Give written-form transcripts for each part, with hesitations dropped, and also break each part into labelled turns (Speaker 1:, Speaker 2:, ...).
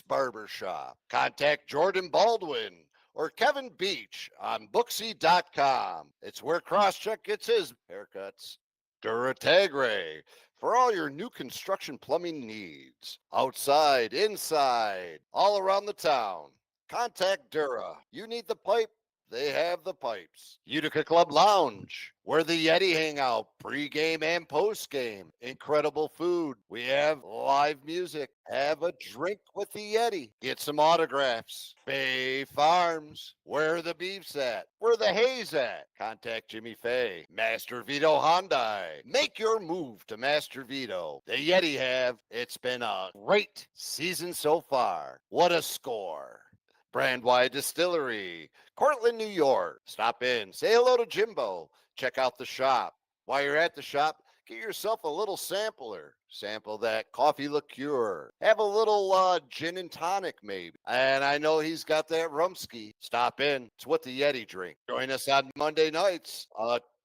Speaker 1: Barbershop. Contact Jordan Baldwin or Kevin Beach on Booksy.com. It's where Crosscheck gets his haircuts. Duratagre for all your new construction plumbing needs. Outside, inside, all around the town. Contact Dura. You need the pipe? They have the pipes. Utica Club Lounge, where the Yeti hang out pre-game and post-game. Incredible food. We have live music. Have a drink with the Yeti. Get some autographs. Bay Farms, where the beef's at. Where the hay's at. Contact Jimmy Fay. Master Vito Hyundai. Make your move to Master Vito. The Yeti have. It's been a great season so far. What a score. Brandwide Distillery, Cortland, New York. Stop in, say hello to Jimbo. Check out the shop. While you're at the shop, get yourself a little sampler. Sample that coffee liqueur. Have a little gin and tonic, maybe. And I know he's got that rumski. Stop in. It's what the Yeti drink. Join us on Monday nights.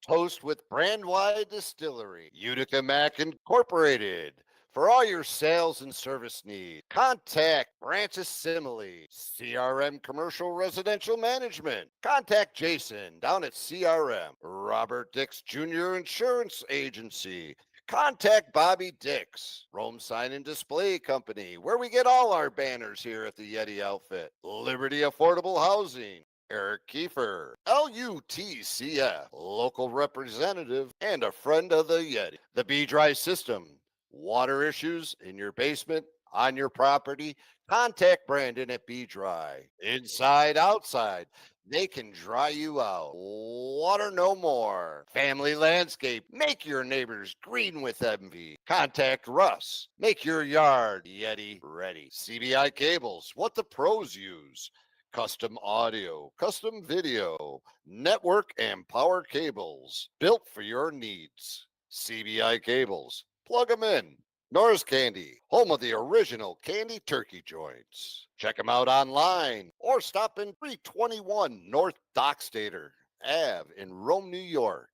Speaker 1: Toast with Brandwide Distillery, Utica Mac Incorporated. For all your sales and service needs, contact Branches Simile, CRM Commercial Residential Management. Contact Jason down at CRM, Robert Dix Jr. Insurance Agency. Contact Bobby Dix, Rome Sign and Display Company, where we get all our banners here at the Yeti outfit. Liberty Affordable Housing. Eric Kiefer, LUTCF, local representative and a friend of the Yeti. The B-Dry System. Water issues in your basement, on your property, contact Brandon at B-Dry. Inside, outside, they can dry you out. Water no more. Family Landscape, make your neighbors green with envy. Contact Russ, make your yard Yeti ready. CBI Cables, what the pros use. Custom audio, custom video, network and power cables, built for your needs. CBI Cables. Plug them in. Norris Candy, home of the original candy turkey joints. Check them out online or stop in 321 North Dockstader Ave in Rome, New York.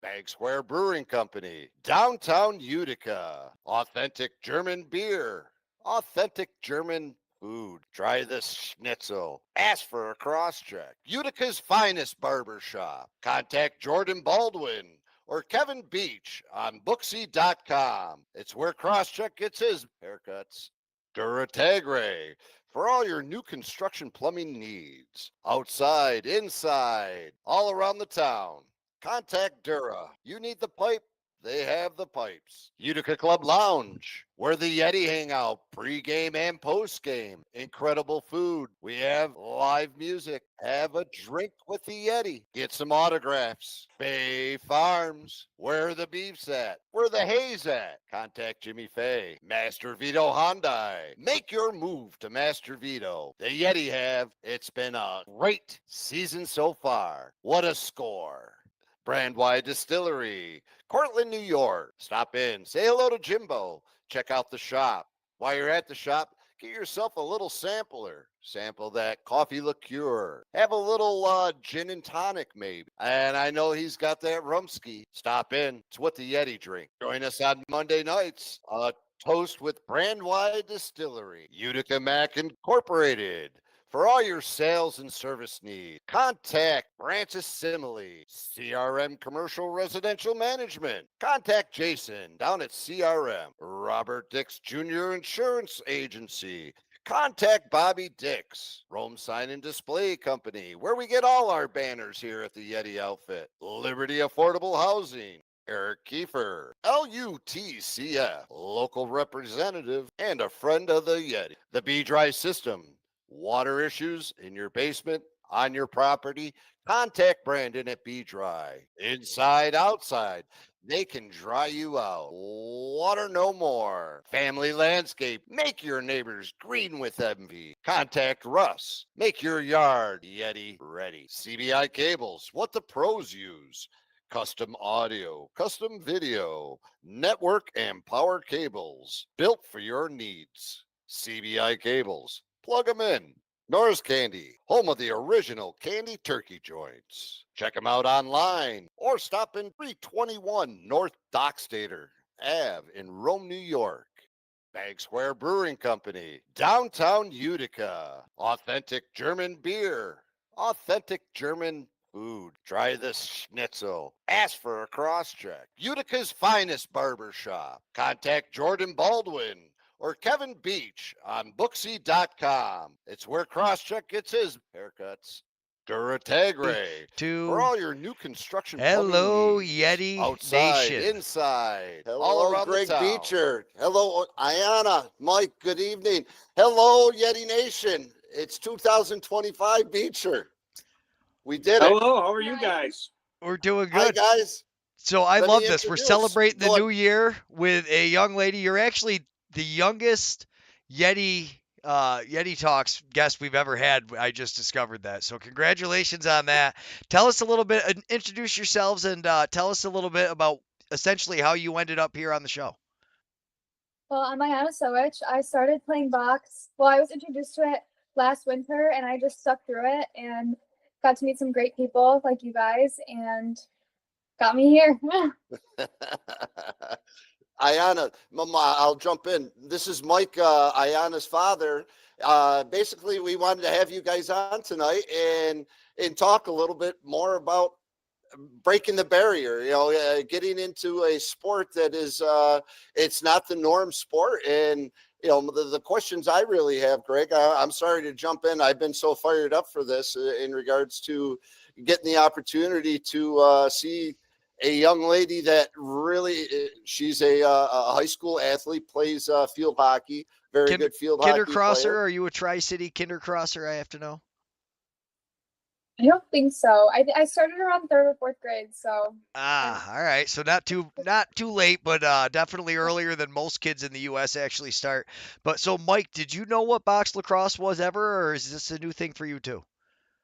Speaker 1: Bag Square Brewing Company, downtown Utica. Authentic German beer, authentic German food. Try the schnitzel. Ask for a cross-check. Utica's finest barbershop. Contact Jordan Baldwin or Kevin Beach on Booksy.com. It's where Crosscheck gets his haircuts. Duratagre for all your new construction plumbing needs. Outside, inside, all around the town. Contact Dura. You need the pipe? They have the pipes. Utica Club Lounge, where the Yeti hang out pre-game and post-game. Incredible food. We have live music. Have a drink with the Yeti. Get some autographs. Bay Farms, where the beef's at. Where the hay's at. Contact Jimmy Fay. Master Vito Hyundai. Make your move to Master Vito. The Yeti have. It's been a great season so far. What a score. Brandwide Distillery, Cortland, New York. Stop in, say hello to Jimbo. Check out the shop. While you're at the shop, get yourself a little sampler. Sample that coffee liqueur. Have a little gin and tonic, maybe. And I know he's got that rumski. Stop in. It's what the Yeti drink. Join us on Monday nights. Toast with Brandwide Distillery, Utica Mac Incorporated. For all your sales and service needs, contact Branches Simile, CRM Commercial Residential Management. Contact Jason down at CRM, Robert Dix Jr. Insurance Agency. Contact Bobby Dix, Rome Sign and Display Company, where we get all our banners here at the Yeti outfit. Liberty Affordable Housing. Eric Kiefer, LUTCF, local representative and a friend of the Yeti. The B-Dry System. Water issues in your basement, on your property, contact Brandon at B-Dry. Inside, outside, they can dry you out. Water no more. Family Landscape, make your neighbors green with envy. Contact Russ, make your yard Yeti ready. CBI Cables, what the pros use. Custom audio, custom video, network and power cables, built for your needs. CBI Cables. Plug them in. Norris Candy, home of the original candy turkey joints. Check them out online or stop in 321 North Dockstader Ave in Rome, New York. Bank Square Brewing Company, downtown Utica. Authentic German beer, authentic German food. Try this schnitzel. Ask for a cross check. Utica's finest barber shop. Contact Jordan Baldwin or Kevin Beach on Booksy.com. It's where Crosscheck gets his haircuts. Duratagre for all your new construction
Speaker 2: Hello,
Speaker 1: plumbing needs.
Speaker 2: Yeti
Speaker 1: Outside,
Speaker 2: Nation.
Speaker 1: inside,
Speaker 3: Hello,
Speaker 1: all around
Speaker 3: Greg
Speaker 1: the town.
Speaker 3: Beecher. Hello, Ayana. Mike, good evening. Hello, Yeti Nation. It's 2025 Beecher. We did it.
Speaker 4: Hello, how are you guys?
Speaker 2: We're doing
Speaker 3: Hi,
Speaker 2: good.
Speaker 3: guys.
Speaker 2: So I
Speaker 3: Let
Speaker 2: love
Speaker 3: me
Speaker 2: this. We're
Speaker 3: introduce.
Speaker 2: celebrating the
Speaker 3: Go
Speaker 2: new year with a young lady. You're actually the youngest Yeti Talks guest we've ever had. I just discovered that. So congratulations on that. Tell us a little bit, introduce yourselves, and tell us a little bit about essentially how you ended up here on the show.
Speaker 5: Well, I'm Ayana Sowich. I started playing box. Well, I was introduced to it last winter, and I just stuck through it and got to meet some great people like you guys, and got me here.
Speaker 3: Ayana, Mama, I'll jump in. This is Mike, Ayana's father. Basically, we wanted to have you guys on tonight and talk a little bit more about breaking the barrier, getting into a sport that is it's not the norm sport. And the questions I really have, Greg, I'm sorry to jump in. I've been so fired up for this in regards to getting the opportunity to see a young lady that really, she's a high school athlete, plays field hockey, very good field hockey
Speaker 2: Kindercrosser?
Speaker 3: player.
Speaker 2: Are you a Tri-City Kindercrosser? I have to know.
Speaker 5: I don't think so. I started around 3rd or 4th grade, so.
Speaker 2: All right. So not too late, but definitely earlier than most kids in the U.S. actually start. But so, Mike, did you know what box lacrosse was ever, or is this a new thing for you too?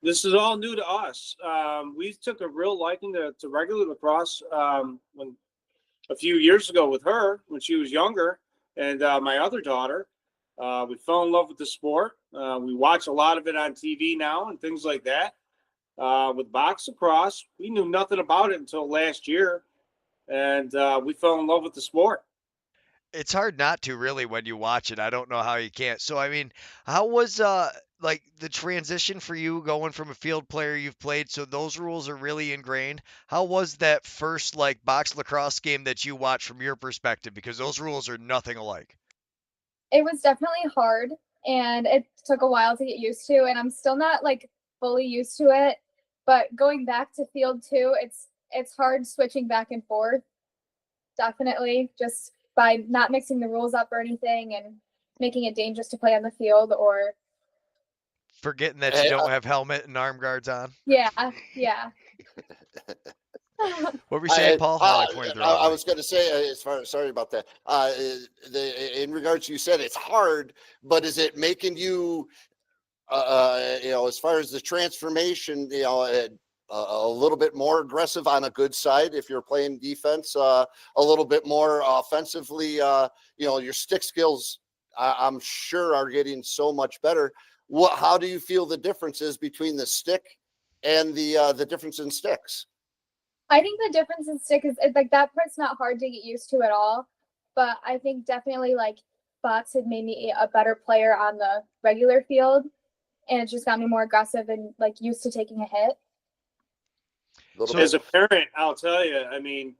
Speaker 4: This is all new to us. We took a real liking to regular lacrosse when a few years ago with her when she was younger, and my other daughter. We fell in love with the sport. We watch a lot of it on TV now and things like that. With box lacrosse, we knew nothing about it until last year, and we fell in love with the sport.
Speaker 2: It's hard not to really when you watch it. I don't know how you can't. So I mean, how was like the transition for you going from a field player you've played, so those rules are really ingrained. How was that first like box lacrosse game that you watched from your perspective? Because those rules are nothing alike.
Speaker 5: It was definitely hard, and it took a while to get used to, and I'm still not like fully used to it. But going back to field 2, it's hard switching back and forth. Definitely, just by not mixing the rules up or anything and making it dangerous to play on the field, or
Speaker 2: Forgetting that you don't have helmet and arm guards on.
Speaker 5: yeah.
Speaker 2: What were you saying, Paul?
Speaker 3: I was going to say, sorry about that. In regards to, you said it's hard, but is it making you, as far as the transformation, a little bit more aggressive on a good side if you're playing defense, a little bit more offensively, your stick skills, I'm sure, are getting so much better. How do you feel the differences between the stick and the difference in sticks?
Speaker 5: I think the difference in stick is like that part's not hard to get used to at all. But I think definitely like box had made me a better player on the regular field, and it just got me more aggressive and like used to taking a hit.
Speaker 4: So as a parent, I'll tell you, I mean,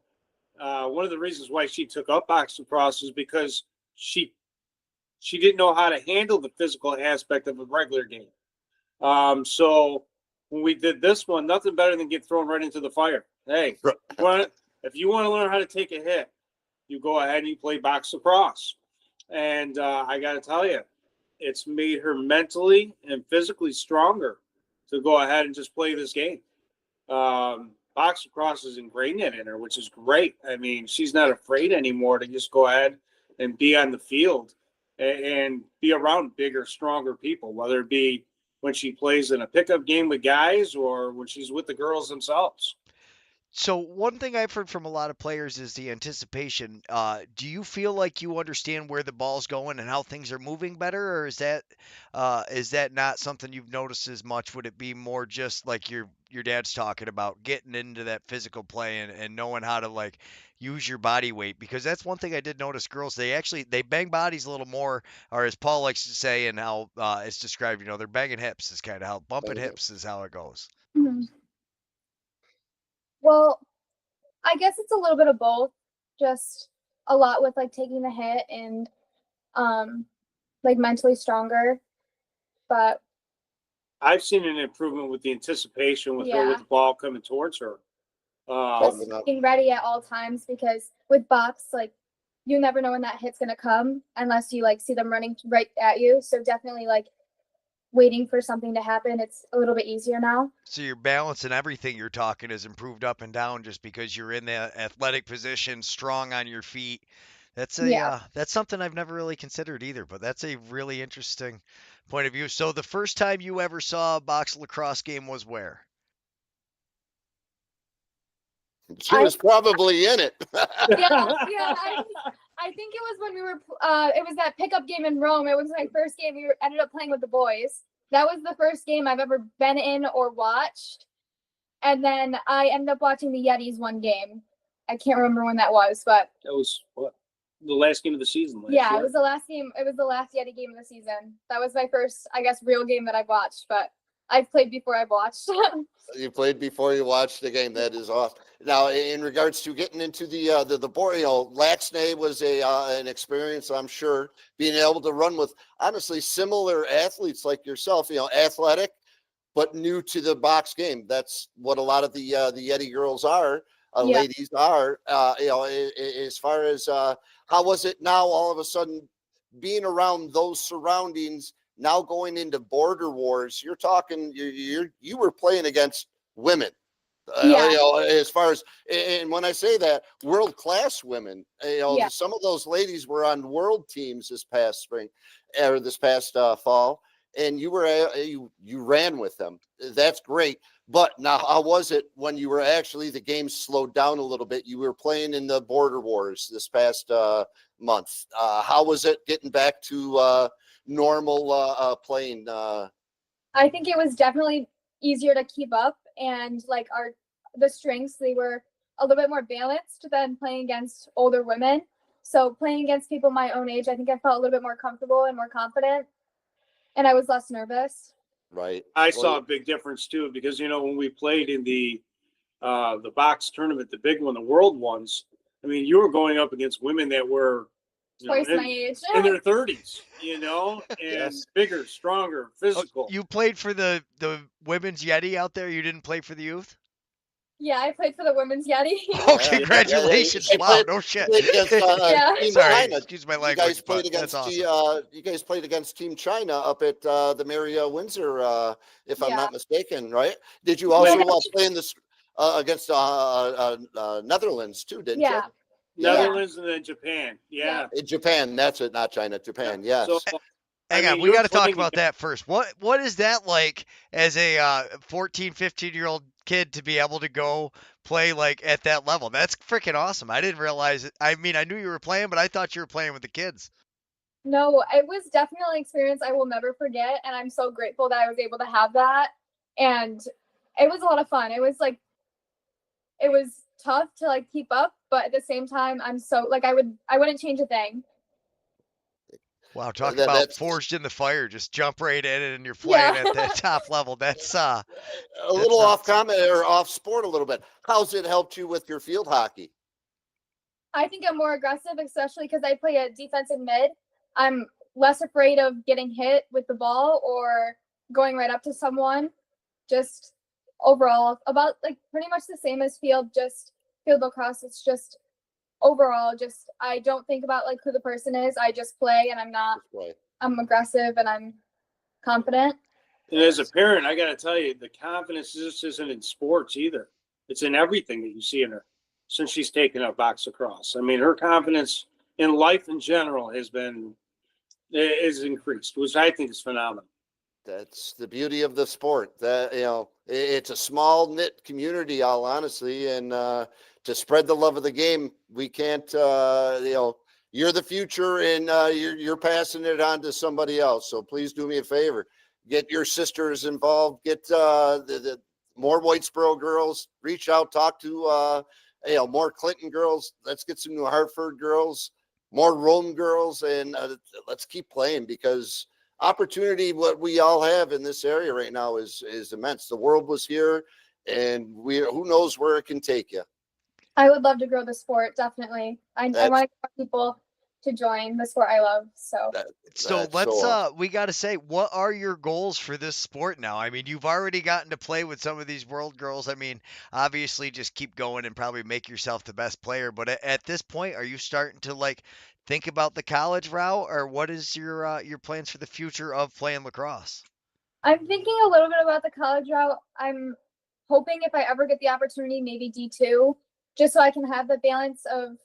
Speaker 4: one of the reasons why she took up box lacrosse is because she didn't know how to handle the physical aspect of a regular game. So when we did this one, nothing better than get thrown right into the fire. Hey, if you want to learn how to take a hit, you go ahead and you play box lacrosse. And I got to tell you, it's made her mentally and physically stronger to go ahead and just play this game. Box lacrosse is ingrained in her, which is great. I mean, she's not afraid anymore to just go ahead and be on the field and be around bigger, stronger people, whether it be when she plays in a pickup game with guys or when she's with the girls themselves.
Speaker 2: So one thing I've heard from a lot of players is the anticipation. Do you feel like you understand where the ball's going and how things are moving better, or is that not something you've noticed as much? Would it be more just like your dad's talking about getting into that physical play and knowing how to like use your body weight? Because that's one thing I did notice. Girls, they bang bodies a little more, or as Paul likes to say, and how it's described. They're banging hips is kind of how bumping hips is how it goes.
Speaker 5: Mhm. Well, I guess it's a little bit of both. Just a lot with like taking the hit and like mentally stronger. But
Speaker 4: I've seen an improvement with the anticipation with her
Speaker 5: Yeah.
Speaker 4: with the ball coming towards her.
Speaker 5: just being ready at all times, because with box, like you never know when that hit's gonna come unless you like see them running right at you. So definitely like waiting for something to happen. It's a little bit easier now.
Speaker 2: So your balance and everything you're talking is improved up and down just because you're in the athletic position, strong on your feet.
Speaker 5: Yeah.
Speaker 2: That's something I've never really considered either, but that's a really interesting point of view. So the first time you ever saw a box lacrosse game was where?
Speaker 3: She was probably in it.
Speaker 5: Yeah. I think it was when we were. It was that pickup game in Rome. It was my first game. Ended up playing with the boys. That was the first game I've ever been in or watched. And then I ended up watching the Yetis one game. I can't remember when that was, but
Speaker 4: That was what? The last game of the season last
Speaker 5: yeah,
Speaker 4: year.
Speaker 5: it was the last game. It was the last Yeti game of the season. That was my first, I guess, real game that I've watched, but I've played before I've watched.
Speaker 3: You played before you watched the game. That is awesome. Now, in regards to getting into the board, Laxney was an experience, I'm sure, being able to run with honestly similar athletes like yourself. Athletic, but new to the box game. That's what a lot of the Yeti girls are.
Speaker 5: Yeah.
Speaker 3: Ladies are. As far as how was it now? All of a sudden, being around those surroundings. Now going into border wars, you're talking. You were playing against women.
Speaker 5: Yeah.
Speaker 3: As far as, and when I say that, world class women.
Speaker 5: Yeah.
Speaker 3: Some of those ladies were on world teams this past spring, or this past fall, and you ran with them. That's great. But now, how was it when you were actually the game slowed down a little bit? You were playing in the border wars this past month. How was it getting back to normal playing?
Speaker 5: I think it was definitely easier to keep up, and like the strengths, they were a little bit more balanced than playing against older women. So playing against people my own age, I think I felt a little bit more comfortable and more confident, and I was less nervous.
Speaker 3: Right.
Speaker 4: I saw a big difference too, because when we played in the box tournament, the big one, the world ones, I mean, you were going up against women that were
Speaker 5: Twice my age.
Speaker 4: in their 30s, and
Speaker 3: Yes.
Speaker 4: bigger, stronger, physical.
Speaker 2: You played for the women's Yeti out there. You didn't play for the youth.
Speaker 5: Yeah, I played for the women's Yeti.
Speaker 2: Oh, congratulations!
Speaker 3: She
Speaker 2: Wow,
Speaker 3: played-
Speaker 2: no shit.
Speaker 3: played against,
Speaker 5: Yeah.
Speaker 3: Team
Speaker 2: Sorry,
Speaker 3: China.
Speaker 2: excuse my
Speaker 3: You
Speaker 2: language,
Speaker 3: guys played
Speaker 2: but
Speaker 3: against
Speaker 2: that's awesome.
Speaker 3: you guys played against Team China up at the Marriott Windsor, if I'm
Speaker 5: Yeah.
Speaker 3: not mistaken, right? Did you also
Speaker 5: Yeah.
Speaker 3: play in this against Netherlands too? Didn't
Speaker 5: Yeah.
Speaker 4: Netherlands and then Japan. Yeah.
Speaker 3: you? In Japan, that's it, not China. Japan, yes.
Speaker 4: So,
Speaker 2: Hang on, we got to talk about that first. What is that like as a 14, 15-year-old kid to be able to go play like at that level? That's freaking awesome. I didn't realize it. I mean, I knew you were playing, but I thought you were playing with the kids.
Speaker 5: No, it was definitely an experience I will never forget, and I'm so grateful that I was able to have that. And it was a lot of fun. It was tough to like keep up, but at the same time, I'm so like I wouldn't change a thing.
Speaker 2: Wow, talk
Speaker 3: That-
Speaker 2: about
Speaker 3: that's-
Speaker 2: forged in the fire. Just jump right in it and you're playing
Speaker 5: Yeah.
Speaker 2: at that top level. That's
Speaker 3: a little
Speaker 2: nuts.
Speaker 3: off comment or off sport a little bit. How's it helped you with your field hockey?
Speaker 5: I think I'm more aggressive, especially because I play a defensive mid. I'm less afraid of getting hit with the ball or going right up to someone. Just overall, about like pretty much the same as field lacrosse. It's just overall, just I don't think about like who the person is. I just play, and I'm aggressive and I'm confident.
Speaker 4: And as a parent, I got to tell you, the confidence just isn't in sports either. It's in everything that you see in her since she's taken up box lacrosse. I mean, her confidence in life in general is increased, which I think is phenomenal.
Speaker 3: That's the beauty of the sport. That it's a small knit community, all honestly, and to spread the love of the game, we can't. You're the future, and you're passing it on to somebody else. So please do me a favor, get your sisters involved, get the more Whitesboro girls, reach out, talk to more Clinton girls. Let's get some New Hartford girls, more Rome girls, and let's keep playing, because opportunity, what we all have in this area right now, is immense. The world was here, and who knows where it can take you.
Speaker 5: I would love to grow the sport, definitely. I want to get people to join the sport I love. So
Speaker 2: let's we got to say, what are your goals for this sport now? I mean, you've already gotten to play with some of these world girls. I mean, obviously just keep going and probably make yourself the best player, but at this point, are you starting to like think about the college route, or what is your plans for the future of playing lacrosse?
Speaker 5: I'm thinking a little bit about the college route. I'm hoping, if I ever get the opportunity, maybe D2, just so I can have the balance of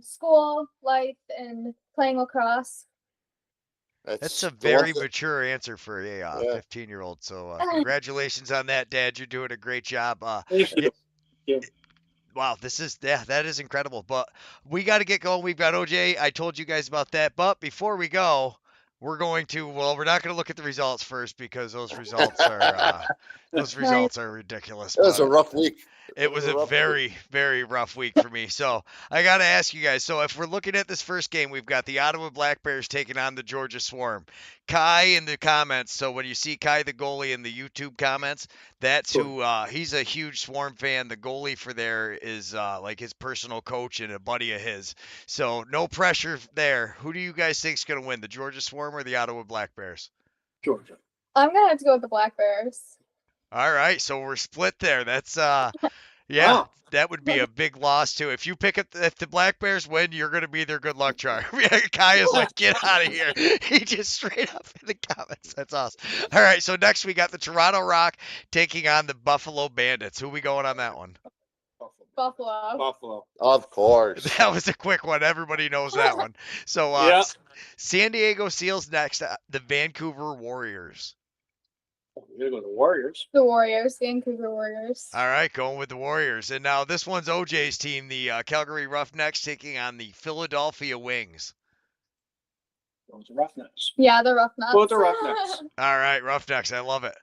Speaker 5: school life and playing lacrosse.
Speaker 2: That's a very mature answer for a 15-year-old. So congratulations on that, Dad. You're doing a great job. Wow, that is incredible. But we got to get going. We've got OJ. I told you guys about that. But before we go, we're not going to look at the results first, because those results are ridiculous.
Speaker 3: It was a rough week.
Speaker 2: It was a very, very rough week for me. So I got to ask you guys. So if we're looking at this first game, we've got the Ottawa Black Bears taking on the Georgia Swarm. Kai in the comments. So when you see Kai, the goalie, in the YouTube comments, that's who he's a huge Swarm fan. The goalie for there is like his personal coach and a buddy of his. So no pressure there. Who do you guys think is going to win, the Georgia Swarm or the Ottawa Black Bears?
Speaker 4: Georgia.
Speaker 5: I'm going to have to go with the Black Bears.
Speaker 2: All right, so we're split there. That's that would be a big loss too. If you pick up, if the Black Bears win, you're going to be their good luck charm. Kai is like, get out of here. He just straight up in the comments. That's awesome. All right, so next we got the Toronto Rock taking on the Buffalo Bandits. Who we going on that one?
Speaker 5: Buffalo.
Speaker 3: Of course.
Speaker 2: That was a quick one. Everybody knows that one. So San Diego Seals next. The Vancouver Warriors.
Speaker 4: You're going to go the Warriors.
Speaker 5: The Warriors, Vancouver Warriors.
Speaker 2: All right, going with the Warriors. And now this one's OJ's team, the Calgary Roughnecks, taking on the Philadelphia Wings.
Speaker 4: Those are Roughnecks.
Speaker 5: Yeah, the Roughnecks.
Speaker 4: Both the Roughnecks.
Speaker 2: All right, Roughnecks. I love it.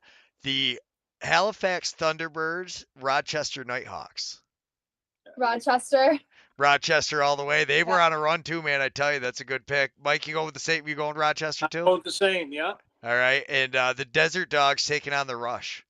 Speaker 2: The Halifax Thunderbirds, Rochester Nighthawks. Rochester all the way. They were on a run too, man. I tell you, that's a good pick. Mike, you go with the same. You going Rochester too?
Speaker 4: Both the same, yeah.
Speaker 2: All right, and the Desert Dogs taking on the Rush.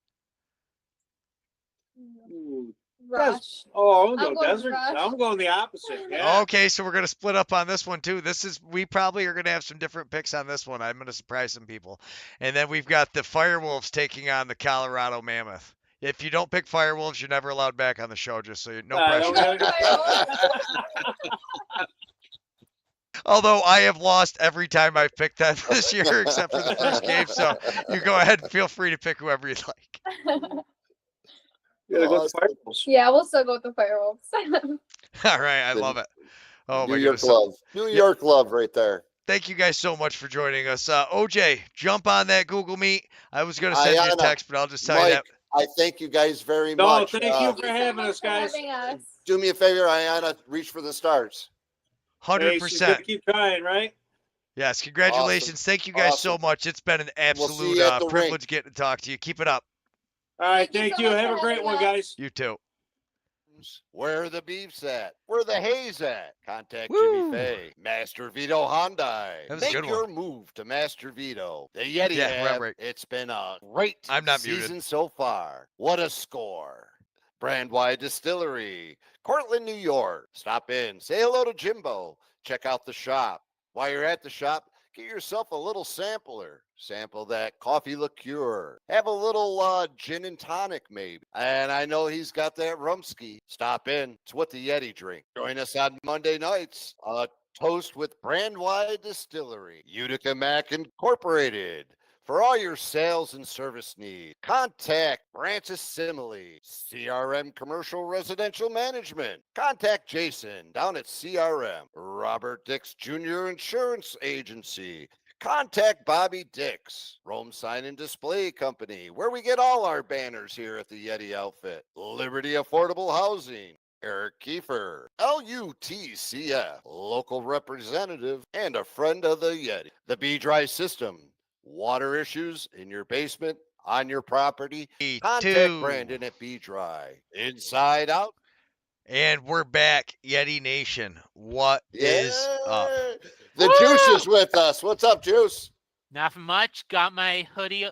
Speaker 5: Rush.
Speaker 4: I'm going Desert. Rush. I'm going the opposite. Yeah.
Speaker 2: Okay, so we're gonna split up on this one too. We probably are gonna have some different picks on this one. I'm gonna surprise some people. And then we've got the Firewolves taking on the Colorado Mammoth. If you don't pick Firewolves, you're never allowed back on the show. Just so you no pressure. Although I have lost every time I've picked that this year, except for the first game. So you go ahead and feel free to pick whoever you'd like.
Speaker 4: You gotta go with the Firewolves.
Speaker 5: Yeah, we'll still go with the Firewolves.
Speaker 2: All right, I love it. Oh my goodness.
Speaker 3: New York love right there.
Speaker 2: Thank you guys so much for joining us. OJ, jump on that Google Meet. I was going to send you a text, but I'll just tell you that.
Speaker 3: I thank you guys very much.
Speaker 4: Thank you for having us, guys.
Speaker 3: Do me a favor, Ayana, reach for the stars.
Speaker 2: 100%.
Speaker 4: Keep trying, right?
Speaker 2: Yes, congratulations. Awesome. Thank you guys so much. It's been an absolute privilege getting to talk to you. Keep it up.
Speaker 4: All right, thank you. Have a great one, guys.
Speaker 2: You too.
Speaker 1: Where the beef's at? Where the hay's at? Contact Jimmy Fay. Master Vito Hyundai. Make your move to Master Vito. The Yeti right. It's been a great season so far. What a score. Brandwide Distillery. Cortland, New York. Stop in. Say hello to Jimbo. Check out the shop. While you're at the shop, get yourself a little sampler. Sample that coffee liqueur. Have a little gin and tonic, maybe. And I know he's got that rumski. Stop in. It's what the Yeti drink. Join us on Monday nights. Toast with Brandwide Distillery. Utica Mac Incorporated. For all your sales and service needs, contact Branches Simile, CRM Commercial Residential Management. Contact Jason down at CRM. Robert Dix Jr. Insurance Agency. Contact Bobby Dix, Rome Sign and Display Company, where we get all our banners here at the Yeti outfit. Liberty Affordable Housing, Eric Kiefer, LUTCF, local representative and a friend of the Yeti. The B-Dry System, water issues in your basement, on your property. Contact Brandon at B-Dry. Inside Out.
Speaker 2: And we're back, Yeti Nation. What is up?
Speaker 3: The Juice is with us. What's up, Juice?
Speaker 6: Nothing much. Got my hoodie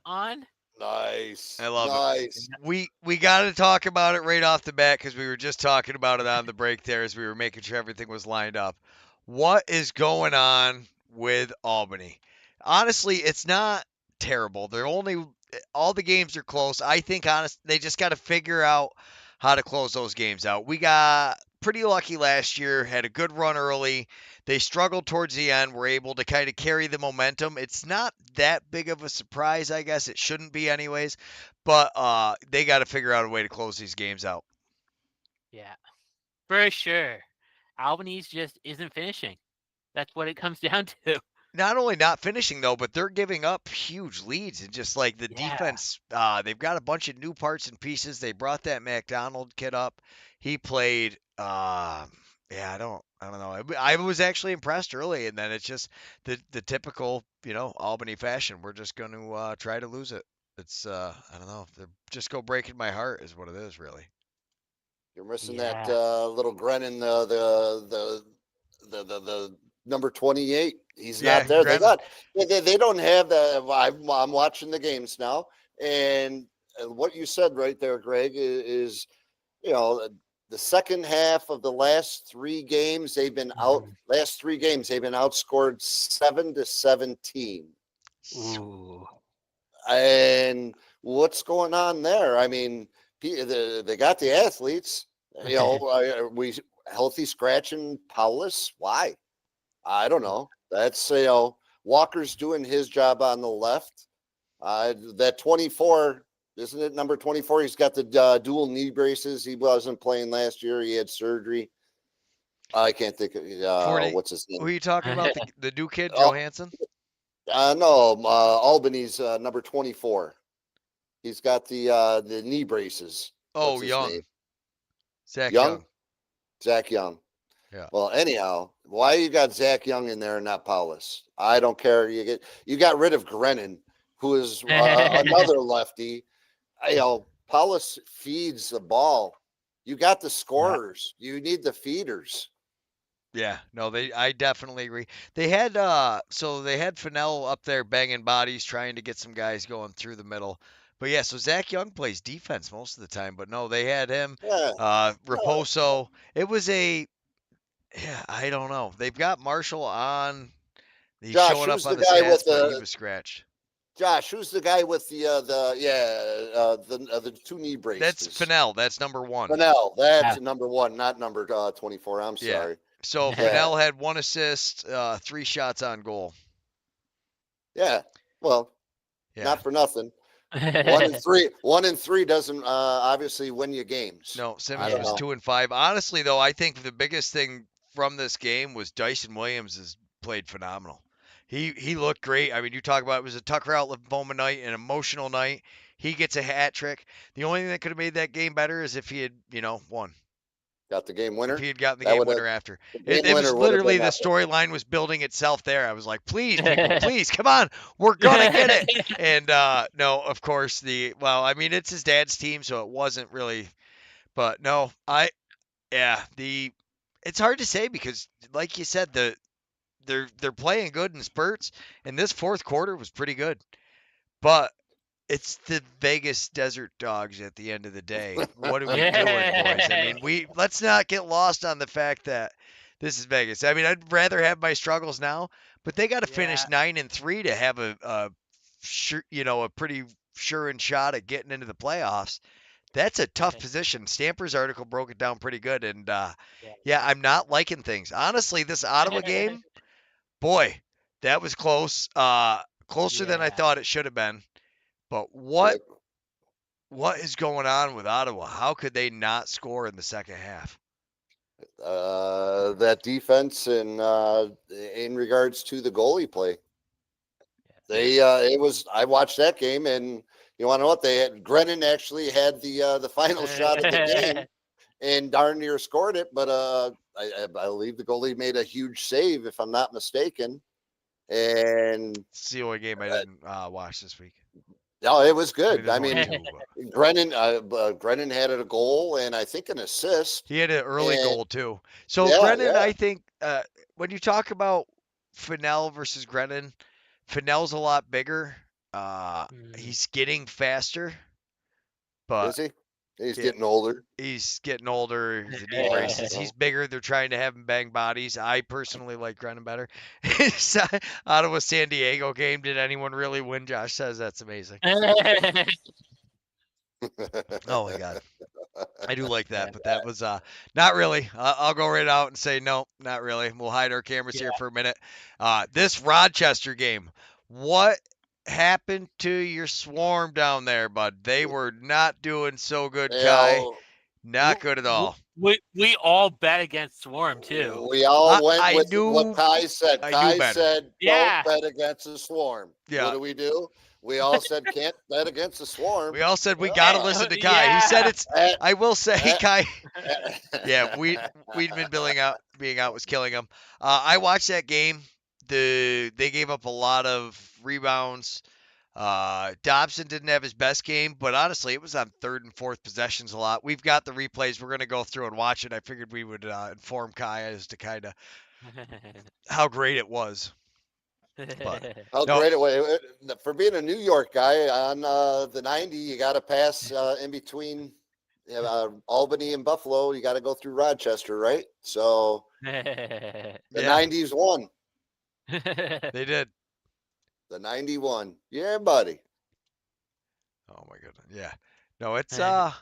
Speaker 6: on.
Speaker 3: Nice.
Speaker 2: I love
Speaker 3: it.
Speaker 2: We got to talk about it right off the bat because we were just talking about it on the break there as we were making sure everything was lined up. What is going on with Albany? Honestly, it's not terrible. All the games are close. I think they just got to figure out how to close those games out. We got pretty lucky last year, had a good run early. They struggled towards the end, were able to kind of carry the momentum. It's not that big of a surprise, I guess. It shouldn't be anyways, but they got to figure out a way to close these games out.
Speaker 6: Yeah, for sure. Albany's just isn't finishing. That's what it comes down to.
Speaker 2: Not only not finishing, though, but they're giving up huge leads. And just like the defense, they've got a bunch of new parts and pieces. They brought that McDonald kid up. He played, I don't know. I was actually impressed early, and then it's just the typical, Albany fashion. We're just going to try to lose it. It's, I don't know. They're just go breaking my heart is what it is, really.
Speaker 3: You're missing that little Grennan, the number 28. He's not there. They don't have that. I'm watching the games now, and what you said right there, Greg, is the second half of the last 3 games they've been out. Last 3 games they've been outscored 7-17.
Speaker 6: Ooh.
Speaker 3: And what's going on there? I mean, they got the athletes. We healthy scratching Paulus. Why? I don't know. That's Walker's doing his job on the left. That 24, isn't it number 24? He's got the dual knee braces. He wasn't playing last year. He had surgery. I can't think of what's his name.
Speaker 2: Who are you talking about? The new kid, Johansson?
Speaker 3: No, Albany's number 24. He's got the knee braces.
Speaker 2: Oh, Young. Zach
Speaker 3: Young. Zach Young.
Speaker 2: Yeah.
Speaker 3: Well, anyhow, why you got Zach Young in there and not Paulus? I don't care. You got rid of Grennan, who is another lefty. Paulus feeds the ball. You got the scorers. Yeah. You need the feeders.
Speaker 2: Yeah, no, I definitely agree. They had Fennell up there banging bodies, trying to get some guys going through the middle. But yeah, so Zach Young plays defense most of the time. But no, they had him. Yeah. Raposo. It was I don't know. They've got Marshall on. He's showing up on the stats, but he was scratched.
Speaker 3: Josh, who's the guy with the 2 knee braces?
Speaker 2: That's Fennell. That's number 1.
Speaker 3: Fennell. That's number 1, not number 24. I'm sorry.
Speaker 2: So Fennell had 1 assist, 3 shots on goal.
Speaker 3: Yeah. Well, not for nothing. 1 and 3 doesn't obviously win you games.
Speaker 2: No, Simmons was 2 and 5. Honestly, though, I think the biggest thing from this game was Dyson Williams has played phenomenal. He looked great. I mean, you talk about it was a Tucker out lymphoma night, an emotional night. He gets a hat trick. The only thing that could have made that game better is if he had, won.
Speaker 3: Got the game winner?
Speaker 2: If he had gotten the game winner after. It was literally the storyline was building itself there. I was like, please, people, please, come on. We're going to get it. And no, of course, it's his dad's team, so it wasn't really. But no, it's hard to say because, like you said, they're playing good in spurts, and this fourth quarter was pretty good. But it's the Vegas Desert Dogs at the end of the day. What are we doing, boys? I mean, let's not get lost on the fact that this is Vegas. I mean, I'd rather have my struggles now, but they got to finish 9-3 to have a pretty sure shot at getting into the playoffs. That's a tough position. Stamper's article broke it down pretty good, and I'm not liking things. Honestly, this Ottawa game, boy, that was close. Closer than I thought it should have been. But what is going on with Ottawa? How could they not score in the second half?
Speaker 3: That defense and in regards to the goalie play. I watched that game, and you want to know what they had? Grennan actually had the final shot of the game, and darn near scored it. But I believe the goalie made a huge save, if I'm not mistaken. And
Speaker 2: It's the only game I didn't watch this week.
Speaker 3: no, it was
Speaker 2: I mean,
Speaker 3: good.
Speaker 2: there's
Speaker 3: I
Speaker 2: only
Speaker 3: mean,
Speaker 2: two, but
Speaker 3: Grennan had a goal and I think an assist.
Speaker 2: he had an early
Speaker 3: And-
Speaker 2: goal too. So
Speaker 3: Yeah,
Speaker 2: Grennan,
Speaker 3: yeah.
Speaker 2: I think when you talk about Fennell versus Grennan, Fennell's a lot bigger. He's getting faster, but
Speaker 3: Is he? He's
Speaker 2: yeah.
Speaker 3: getting older.
Speaker 2: he's getting older. The knee
Speaker 3: Yeah,
Speaker 2: braces.
Speaker 3: well.
Speaker 2: He's bigger. They're trying to have him bang bodies. I personally like Grennan better. Ottawa San Diego game. Did anyone really win? Josh says that's amazing. Oh my god. I do like that, but that was not really. I'll go right out and say no, not really. We'll hide our cameras here for a minute. This Rochester game, what happened to your Swarm down there, bud? They were not doing so good,
Speaker 3: You
Speaker 2: Kai.
Speaker 3: know,
Speaker 2: Not good at all.
Speaker 6: We all bet against Swarm too.
Speaker 3: we all went
Speaker 2: I
Speaker 3: with
Speaker 2: knew-
Speaker 3: what Kai said.
Speaker 2: I knew
Speaker 3: Kai
Speaker 2: better.
Speaker 3: said,
Speaker 6: Yeah.
Speaker 3: don't bet against the Swarm.
Speaker 2: Yeah.
Speaker 3: What do? We all said, can't bet against the Swarm.
Speaker 2: We all said we gotta listen to Kai. He
Speaker 6: Yeah.
Speaker 2: said it's.
Speaker 3: Eh,
Speaker 2: I will say,
Speaker 3: eh.
Speaker 2: Kai. Yeah, Weedman being out was killing him. I watched that game. They gave up a lot of rebounds. Dobson didn't have his best game, but honestly, it was on third and fourth possessions a lot. We've got the replays. We're going to go through and watch it. I figured we would inform Kai as to kind of how great it was.
Speaker 3: How
Speaker 2: No.
Speaker 3: great it was. For being a New York guy on the 90, you got to pass in between Albany and Buffalo. You got to go through Rochester, right? So the
Speaker 2: Yeah.
Speaker 3: 90s won.
Speaker 2: They did.
Speaker 3: The 91. Yeah, buddy.
Speaker 2: Oh my goodness. Yeah. No, it's I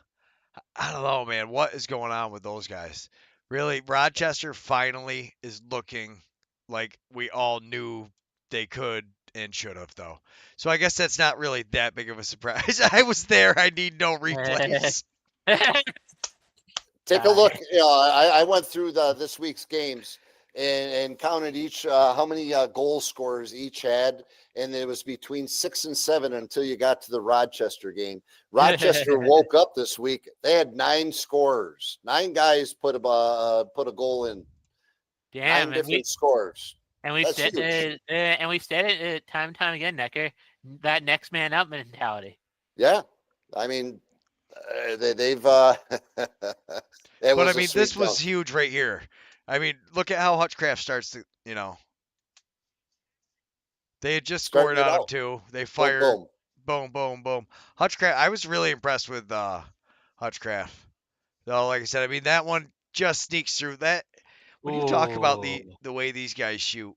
Speaker 2: don't know, man. What is going on with those guys? Really, Rochester finally is looking like we all knew they could and should have, though. So I guess that's not really that big of a surprise. I was there. I need no replays.
Speaker 3: Take a look. I went through this week's games and counted each how many goal scorers each had, and it was between 6 and 7 until you got to the Rochester game. Rochester woke up this week. They had 9 scorers. 9 guys put a goal in. 9
Speaker 6: Damn,
Speaker 3: different scores.
Speaker 6: and we've
Speaker 3: That's
Speaker 6: said
Speaker 3: huge.
Speaker 6: it, and we've said it time and time again, Noecker. That next man up mentality.
Speaker 3: Yeah, I mean, they've.
Speaker 2: But I mean, this was huge right here. I mean, look at how Hutchcraft starts to, they had just
Speaker 3: Starting
Speaker 2: scored
Speaker 3: it
Speaker 2: out of
Speaker 3: out.
Speaker 2: 2. They
Speaker 3: boom,
Speaker 2: fired.
Speaker 3: boom.
Speaker 2: Boom, boom, boom. Hutchcraft, I was really impressed with Hutchcraft. Though, like I said, I mean, that one just sneaks through. That when you talk about the way these guys shoot,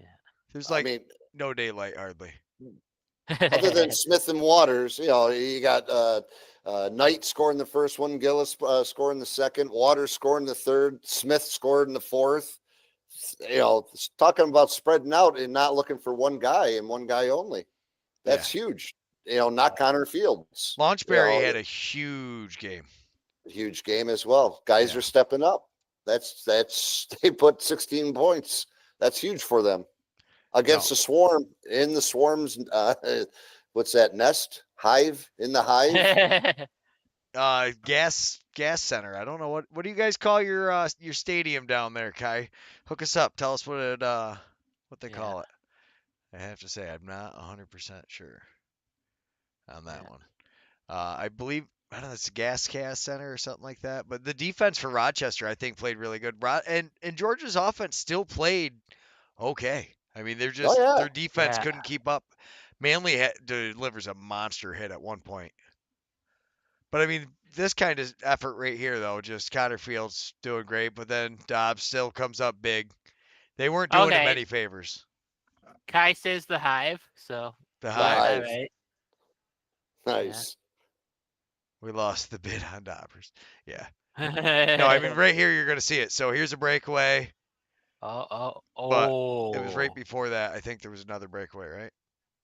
Speaker 6: Yeah.
Speaker 2: there's
Speaker 3: I
Speaker 2: like
Speaker 3: mean,
Speaker 2: no daylight hardly.
Speaker 3: other than Smith and Waters, you got Knight scoring the first one, Gillis scoring the second, Waters scoring the third, Smith scored in the fourth. Talking about spreading out and not looking for one guy and one guy only. That's huge. Not Connor Fields.
Speaker 2: Launchberry had a huge game.
Speaker 3: Huge game as well. Guys are stepping up. That's they put 16 points. That's huge for them against the Swarm. In the Swarm's what's that, nest hive in the hive?
Speaker 2: Gas center. I don't know what do you guys call your stadium down there, Kai? Hook us up. Tell us what they call it. I have to say I'm not 100% sure on that one. I believe I don't know, it's Gas Center or something like that. But the defense for Rochester, I think, played really good. And Georgia's offense still played okay. I mean, they're just their defense couldn't keep up. Manley delivers a monster hit at one point. But I mean, this kind of effort right here, though, just Connor Fields doing great, but then Dobbs still comes up big. They weren't doing him any favors.
Speaker 6: Kai says the hive, so
Speaker 2: The
Speaker 3: Hive.
Speaker 2: Hive.
Speaker 6: right.
Speaker 3: Nice.
Speaker 2: We lost the bid on Dobbers. Yeah. No, I mean, right here, you're going to see it. So here's a breakaway.
Speaker 6: Oh.
Speaker 2: It was right before that. I think there was another breakaway, right?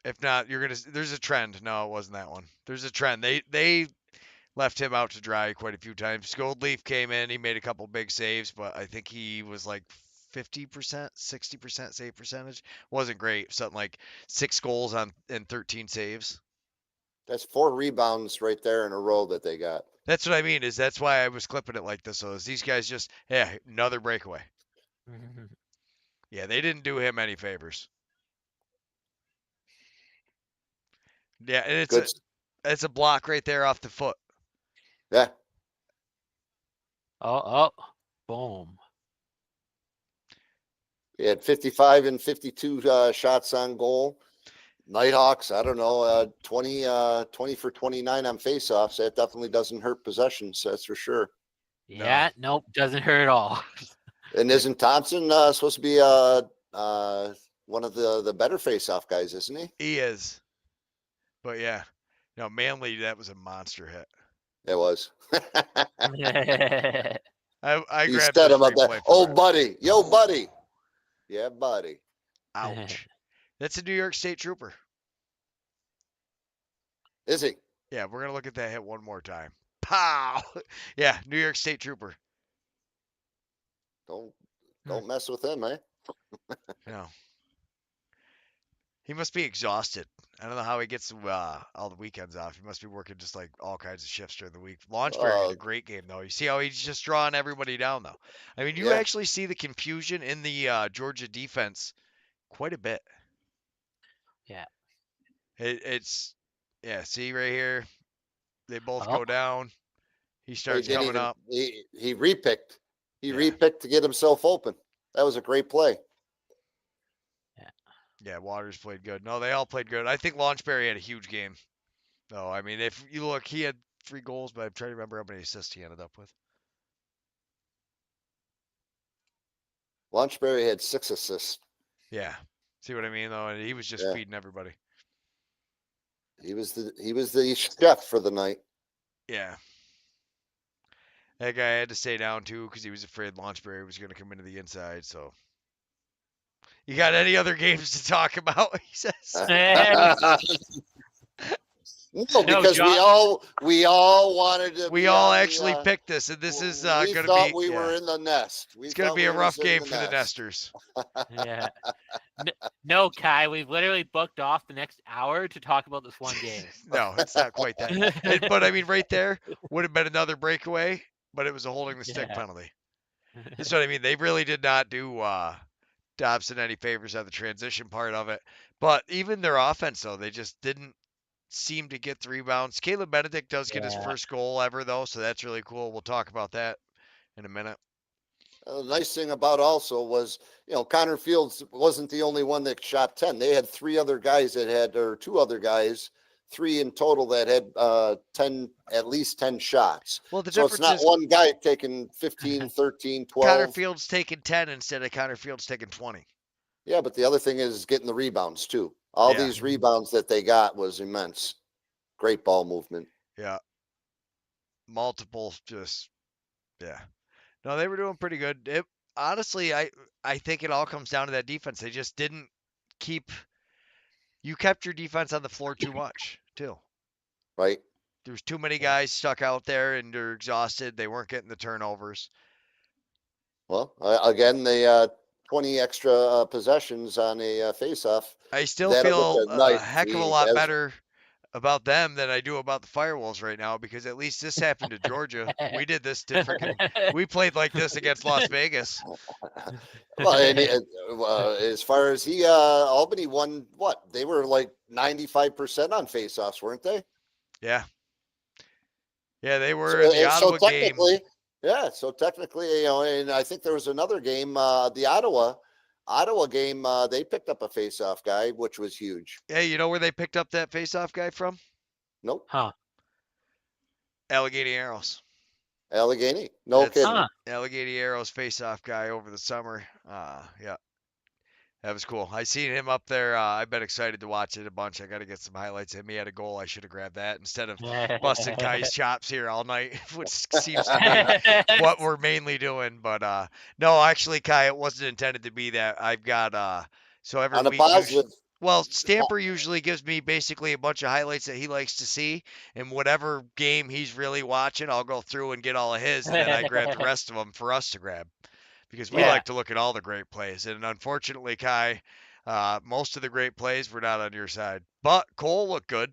Speaker 2: If not, there's a trend. No, it wasn't that one. There's a trend. They left him out to dry quite a few times. Goldleaf came in. He made a couple big saves, but I think he was like 50%, 60% save percentage. Wasn't great. Something like 6 goals on and 13 saves.
Speaker 3: That's 4 rebounds right there in a row that they got.
Speaker 2: That's what I mean. That's why I was clipping it like this. So is these guys just another breakaway. Yeah, they didn't do him any favors. Yeah, and it's a block right there off the foot.
Speaker 3: Yeah.
Speaker 6: Oh, boom.
Speaker 3: He had 55 and 52 shots on goal. Nighthawks, I don't know, 20 for 29 on faceoffs. That definitely doesn't hurt possessions, that's for sure.
Speaker 6: Yeah, nope, doesn't hurt at all.
Speaker 3: And isn't Thompson supposed to be one of the better faceoff guys, isn't he?
Speaker 2: He is. But yeah, no, Manley, that was a monster hit.
Speaker 3: It was.
Speaker 2: I
Speaker 3: He
Speaker 2: grabbed
Speaker 3: set
Speaker 2: this
Speaker 3: him up
Speaker 2: replay
Speaker 3: there.
Speaker 2: for
Speaker 3: Oh,
Speaker 2: it.
Speaker 3: buddy. Yo, buddy. Yeah, buddy.
Speaker 2: Ouch. That's a New York State Trooper.
Speaker 3: Is he?
Speaker 2: Yeah, we're gonna look at that hit one more time. Pow! Yeah, New York State Trooper.
Speaker 3: Don't mess with him, eh?
Speaker 2: No. He must be exhausted. I don't know how he gets all the weekends off. He must be working just like all kinds of shifts during the week. Launchberry had a great game though. You see how he's just drawing everybody down though. I mean, you actually see the confusion in the Georgia defense quite a bit.
Speaker 6: Yeah.
Speaker 2: It's see right here. They both go down. He starts coming up.
Speaker 3: He repicked. He repicked to get himself open. That was a great play.
Speaker 2: Yeah, Waters played good. No, they all played good. I think Launchberry had a huge game. No, I mean, if you look, he had 3 goals, but I'm trying to remember how many assists he ended up with.
Speaker 3: Launchberry had 6 assists.
Speaker 2: Yeah. See what I mean, though? And he was just feeding everybody.
Speaker 3: He was the chef for the night.
Speaker 2: Yeah. That guy had to stay down, too, because he was afraid Launchberry was going to come into the inside, so... You got any other games to talk about? He says.
Speaker 3: No, because we all wanted to.
Speaker 2: We all actually picked this, and this is going to be.
Speaker 3: We thought we were in the nest.
Speaker 2: It's going to be a rough game for the Nesters.
Speaker 6: Yeah. No, Kai, we've literally booked off the next hour to talk about this one game.
Speaker 2: No, it's not quite that. But I mean, right there would have been another breakaway, but it was a holding the stick penalty. That's what I mean. They really did not do Dobson any favors on the transition part of it. But even their offense, though, they just didn't seem to get the rebounds. Caleb Benedict does get his first goal ever, though, so that's really cool. We'll talk about that in a minute.
Speaker 3: The nice thing about also was, Connor Fields wasn't the only one that shot 10. They had 3 other guys or 2 other guys, 3 in total that had at least 10 shots.
Speaker 2: Well, the
Speaker 3: so
Speaker 2: difference
Speaker 3: it's not
Speaker 2: is
Speaker 3: one guy taking 15, 13, 12.
Speaker 2: Connor Fields taking 10 instead of Connor Fields taking 20.
Speaker 3: Yeah, but the other thing is getting the rebounds, too. All these rebounds that they got was immense. Great ball movement.
Speaker 2: Yeah. Multiple No, they were doing pretty good. Honestly, I think it all comes down to that defense. They just didn't you kept your defense on the floor too much, too.
Speaker 3: Right.
Speaker 2: There's too many guys stuck out there and they're exhausted. They weren't getting the turnovers.
Speaker 3: Well, again, they 20 extra possessions on a face-off.
Speaker 2: I still feel a heck of a lot better about them than I do about the Firewolves right now, because at least this happened to Georgia. We did this we played like this against Las Vegas.
Speaker 3: Well, and as far as Albany won what? They were like 95% on face-offs, weren't they?
Speaker 2: Yeah. Yeah, they were in the Ottawa game.
Speaker 3: Yeah, so technically, and I think there was another game, the Ottawa game, they picked up a face-off guy, which was huge.
Speaker 2: Yeah, you know where they picked up that face-off guy from?
Speaker 3: Nope.
Speaker 6: Huh.
Speaker 2: Allegheny Arrows.
Speaker 3: Allegheny. No kidding.
Speaker 2: Allegheny Arrows face-off guy over the summer. Yeah. That was cool. I seen him up there. I've been excited to watch it a bunch. I got to get some highlights of him. He had a goal. I should have grabbed that instead of busting Kai's chops here all night, which seems to be what we're mainly doing. But no, actually, Kai, it wasn't intended to be that. I've got so every week. Well, Stamper usually gives me basically a bunch of highlights that he likes to see, and whatever game he's really watching, I'll go through and get all of his, and then I grab the rest of them for us to grab. because we
Speaker 6: Yeah.
Speaker 2: like to look at all the great plays. And unfortunately, Kai, most of the great plays were not on your side. But Cole looked good.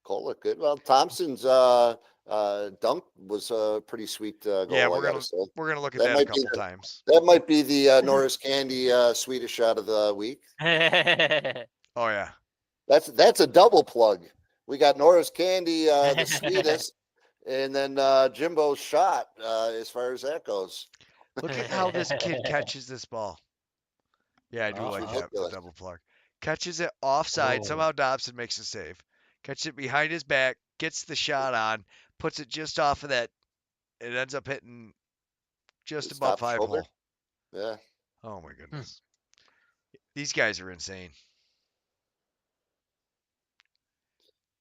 Speaker 3: Cole looked good. Well, Thompson's dunk was a pretty sweet goal.
Speaker 2: Yeah,
Speaker 3: I gotta say.
Speaker 2: we're gonna look at
Speaker 3: That
Speaker 2: that a
Speaker 3: might be
Speaker 2: couple times.
Speaker 3: That might be the Norris Candy Swedish shot of the week.
Speaker 2: Oh yeah.
Speaker 3: That's a double plug. We got Norris Candy, the sweetest, and then Jimbo's shot as far as that goes.
Speaker 2: Look at how this kid catches this ball. Yeah, I do like that, the
Speaker 3: Ridiculous.
Speaker 2: double plug. Catches it offside.
Speaker 6: Oh.
Speaker 2: Somehow Dobson makes a save. Catches it behind his back, gets the shot on, puts it just off of that. It ends up hitting just
Speaker 3: His
Speaker 2: above
Speaker 3: top
Speaker 2: 5
Speaker 3: shoulder.
Speaker 2: hole.
Speaker 3: Yeah.
Speaker 2: Oh my goodness. These guys are insane.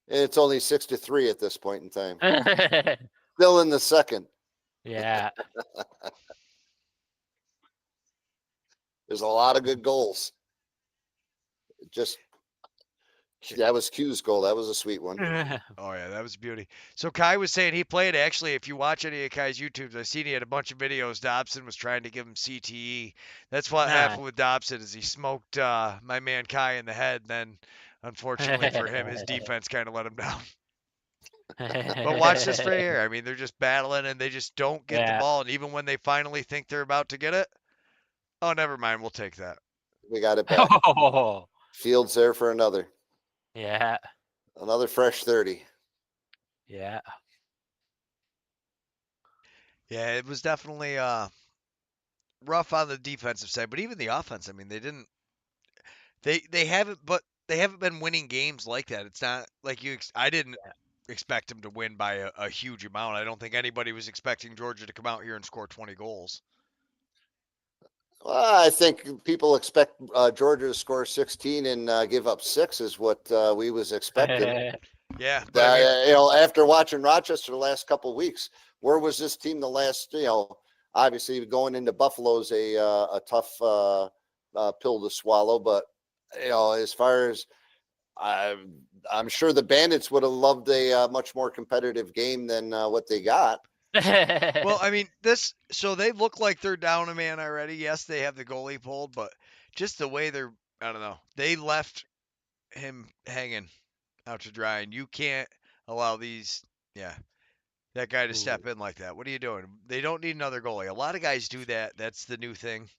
Speaker 3: It's only 6-3 at this point in time. Still in the second.
Speaker 6: Yeah.
Speaker 3: There's a lot of good goals. Just that was Q's goal. That was a sweet one.
Speaker 2: Oh yeah, that was a beauty. So Kai was saying he played, actually, if you watch any of Kai's YouTubes, I've seen he had a bunch of videos. Dobson was trying to give him CTE. That's what happened with Dobson, is he smoked my man Kai in the head. Then unfortunately for him, his defense kind of let him down. But watch this right here. I mean, they're just battling and they just don't get the ball. And even when they finally think they're about to get it, oh, never mind, we'll take that.
Speaker 3: We got it back.
Speaker 6: Oh,
Speaker 3: Fields there for another
Speaker 6: yeah.
Speaker 3: fresh 30.
Speaker 6: Yeah.
Speaker 2: Yeah, it was definitely rough on the defensive side, but even the offense, I mean, they haven't been winning games like that. It's not like I didn't expect them to win by a huge amount. I don't think anybody was expecting Georgia to come out here and score 20 goals.
Speaker 3: Well, I think people expect Georgia to score 16 and give up 6 is what we was expecting.
Speaker 2: Yeah, but I mean,
Speaker 3: After watching Rochester the last couple of weeks, where was this team the last? Obviously going into Buffalo's a tough pill to swallow, but as far as I'm sure the Bandits would have loved a much more competitive game than what they got.
Speaker 2: well, I mean, so they look like they're down a man already. Yes, they have the goalie pulled, but just the way I don't know, they left him hanging out to dry, and you can't allow that guy to step in like that. What are you doing? They don't need another goalie. A lot of guys do that. That's the new thing.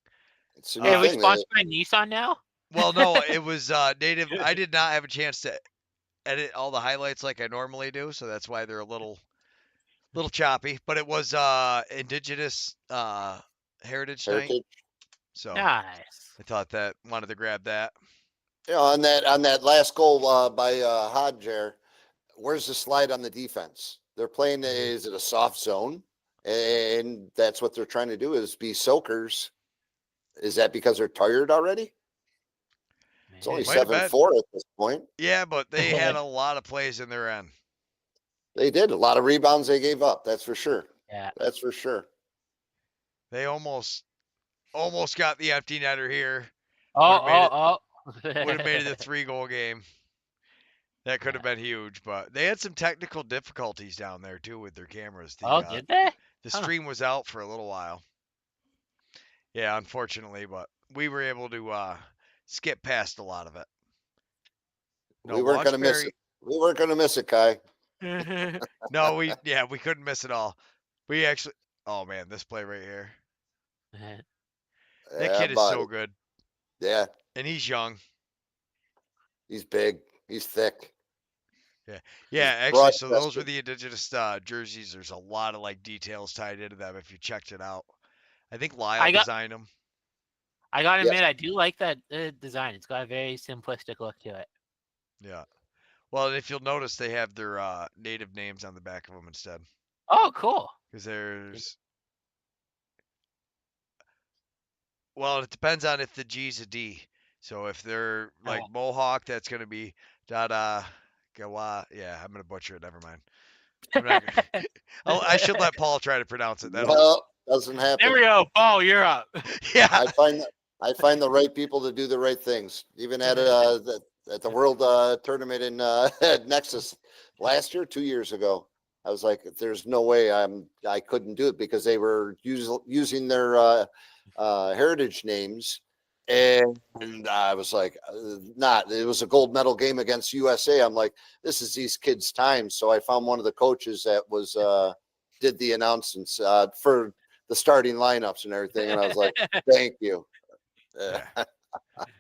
Speaker 3: It's a
Speaker 6: Hey,
Speaker 3: new
Speaker 6: are we
Speaker 3: thing.
Speaker 6: sponsored by Nissan now?
Speaker 2: Well, no, it was native. I did not have a chance to edit all the highlights like I normally do, so that's why they're a little choppy. But it was Indigenous Heritage Night, so
Speaker 6: Nice.
Speaker 2: I thought that wanted to grab that.
Speaker 3: On that last goal by Hodger, where's the slide on the defense? They're playing. Is it a soft zone? And that's what they're trying to do is be soakers. Is that because they're tired already? It's only
Speaker 2: Might have been.
Speaker 3: 7-4 at this point.
Speaker 2: Yeah, but they had a lot of plays in their end.
Speaker 3: They did a lot of rebounds they gave up. That's for sure.
Speaker 6: Yeah.
Speaker 3: That's for sure.
Speaker 2: They almost got the empty netter here.
Speaker 6: Oh.
Speaker 2: Would have made it a 3-goal game. That could have been huge, but they had some technical difficulties down there too with their cameras.
Speaker 6: Did they?
Speaker 2: The stream was out for a little while. Yeah, unfortunately, but we were able to skip past a lot of it.
Speaker 3: We weren't going to miss it. We weren't going to miss it, Kai.
Speaker 2: No, we couldn't miss it all. We actually, oh man, this play right here. That kid is so good.
Speaker 3: Yeah.
Speaker 2: And he's young.
Speaker 3: He's big. He's thick.
Speaker 2: Yeah, actually, so those were the Indigenous jerseys. There's a lot of details tied into them if you checked it out. I think Lyle designed them.
Speaker 6: I gotta admit, I do like that design. It's got a very simplistic look to it.
Speaker 2: Yeah. Well, if you'll notice, they have their native names on the back of them instead.
Speaker 6: Oh, cool.
Speaker 2: Because well, it depends on if the G's a D. So if they're like Mohawk, that's going to be Dada Gawa. Yeah, I'm going to butcher it. Never mind. I should let Paul try to pronounce it.
Speaker 3: No, doesn't happen.
Speaker 6: There we go. Paul, you're up.
Speaker 2: Yeah.
Speaker 3: I find the right people to do the right things. Even at the World Tournament in at Nexus last year, 2 years ago, I was like, "There's no way I couldn't do it," because they were using their heritage names. And I was like, it was a gold medal game against USA. I'm like, this is these kids' time. So I found one of the coaches that was did the announcements for the starting lineups and everything. And I was like, thank you.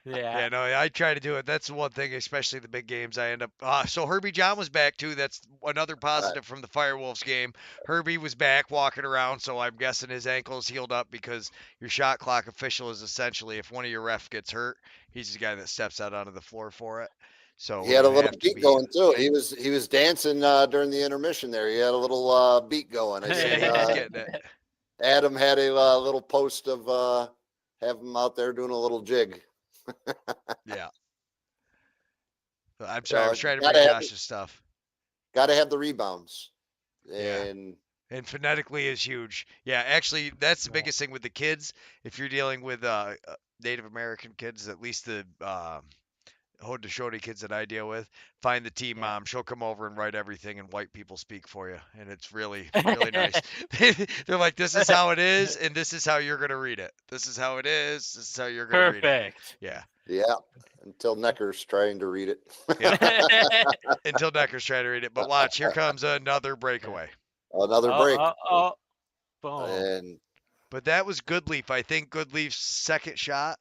Speaker 2: Yeah, no, I try to do it. That's the one thing, especially the big games. I end up. So Herbie John was back too. That's another positive from the Firewolves game. Herbie was back walking around, so I'm guessing his ankle is healed up because your shot clock official is essentially if one of your ref gets hurt, he's the guy that steps out onto the floor for it. So
Speaker 3: he had a little beat going too. He was dancing during the intermission there. He had a little beat going. I seen,
Speaker 2: he was getting it.
Speaker 3: Adam had a little post of have him out there doing a little jig.
Speaker 2: Yeah. I'm sorry, I was trying to bring Josh's stuff.
Speaker 3: Got to have the rebounds. And
Speaker 2: phonetically is huge. Yeah, actually, that's the biggest thing with the kids. If you're dealing with Native American kids, at least the Haudenosaunee kids that I deal with, find the team mom. She'll come over and write everything, and white people speak for you, and it's really, really nice. They're like, this is how it is, and this is how you're gonna read it. This is how it is. This is how you're gonna read it.
Speaker 6: Perfect.
Speaker 2: Yeah.
Speaker 3: Yeah. Until Noecker's trying to read it.
Speaker 2: Until Noecker's trying to read it. But watch, here comes another breakaway.
Speaker 3: Another break.
Speaker 6: Boom.
Speaker 2: But that was Goodleaf. I think Goodleaf's second shot.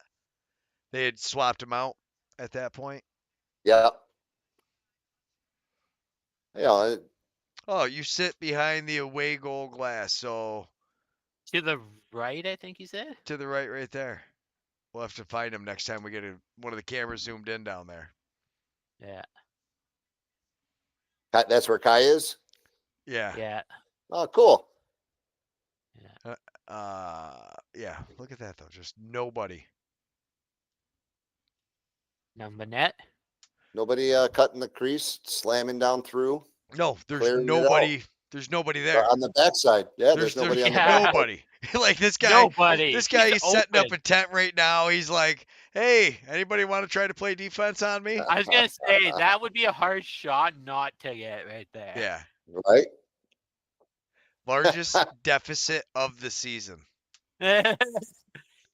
Speaker 2: They had swapped him out at that point.
Speaker 3: Yeah. Yeah.
Speaker 2: Oh, you sit behind the away goal glass. So
Speaker 6: to the right, I think you said.
Speaker 2: To the right there. We'll have to find him next time we get one of the cameras zoomed in down there.
Speaker 6: Yeah.
Speaker 3: That's where Kai is?
Speaker 2: Yeah.
Speaker 6: Yeah.
Speaker 3: Oh, cool.
Speaker 2: Yeah. Yeah. Look at that though. Just nobody.
Speaker 6: Number net.
Speaker 3: Nobody cutting the crease, slamming down through.
Speaker 2: No, there's nobody. There's nobody there
Speaker 3: on the backside. Yeah, there's nobody on the
Speaker 2: backside. Nobody. Like this guy.
Speaker 6: Nobody.
Speaker 2: This guy is setting up a tent right now. He's like, "Hey, anybody want to try to play defense on me?"
Speaker 6: I was gonna say that would be a hard shot not to get right there.
Speaker 2: Yeah.
Speaker 3: Right.
Speaker 2: Largest deficit of the season.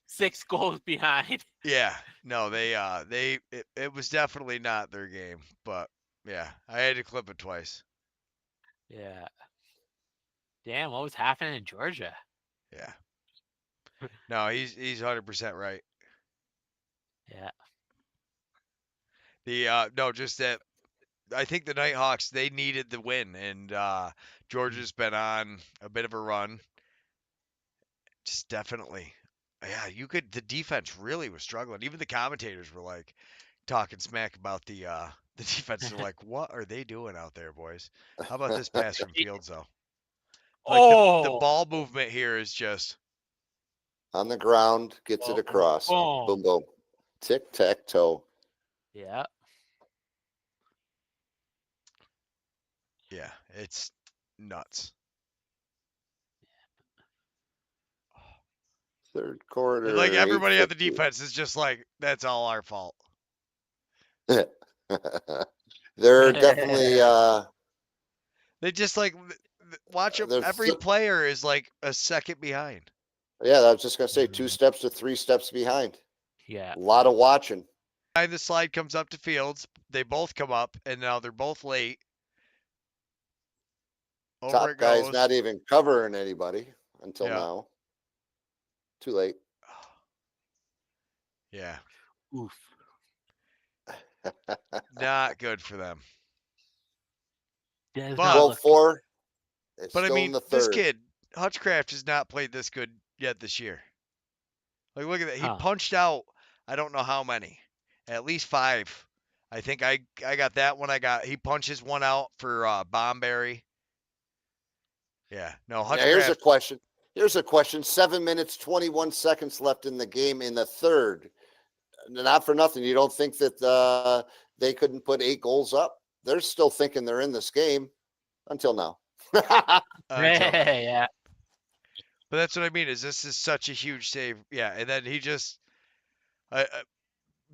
Speaker 6: 6 goals behind.
Speaker 2: Yeah. No, it was definitely not their game, but yeah, I had to clip it twice.
Speaker 6: Yeah. Damn, what was happening in Georgia?
Speaker 2: Yeah. No, he's 100% right.
Speaker 6: Yeah.
Speaker 2: Just that I think the Nighthawks, they needed the win, and Georgia's been on a bit of a run. Just definitely. Yeah, the defense really was struggling. Even the commentators were like talking smack about the defense. They're like, what are they doing out there, boys? How about this pass from Fields, though? Like the ball movement here is just
Speaker 3: on the ground, gets it across. Boom, boom. Tic tac toe.
Speaker 6: Yeah.
Speaker 2: Yeah, it's nuts.
Speaker 3: Third quarter.
Speaker 2: Like everybody on the defense is just like, that's all our fault.
Speaker 3: They're definitely
Speaker 2: they just like watch them. Every player is like a second behind.
Speaker 3: Yeah, I was just gonna say 2 steps to 3 steps behind.
Speaker 6: Yeah.
Speaker 3: A lot of watching.
Speaker 2: The slide comes up to Fields. They both come up, and now they're both late.
Speaker 3: Top guy's not even covering anybody until now. Too late.
Speaker 2: Yeah.
Speaker 6: Oof.
Speaker 2: Not good for them.
Speaker 6: But
Speaker 3: 12-4.
Speaker 2: But I mean, this kid, Hutchcraft, has not played this good yet this year. Like, look at that. He punched out, I don't know how many. At least 5. I think I got that one. He punches one out for Bomberry. Yeah. No, Hutchcraft.
Speaker 3: Now here's a question. 7 minutes, 21 seconds left in the game in the third. Not for nothing. You don't think that they couldn't put 8 goals up? They're still thinking they're in this game until now.
Speaker 6: Yeah.
Speaker 2: But that's what I mean. This is such a huge save. Yeah, and then he just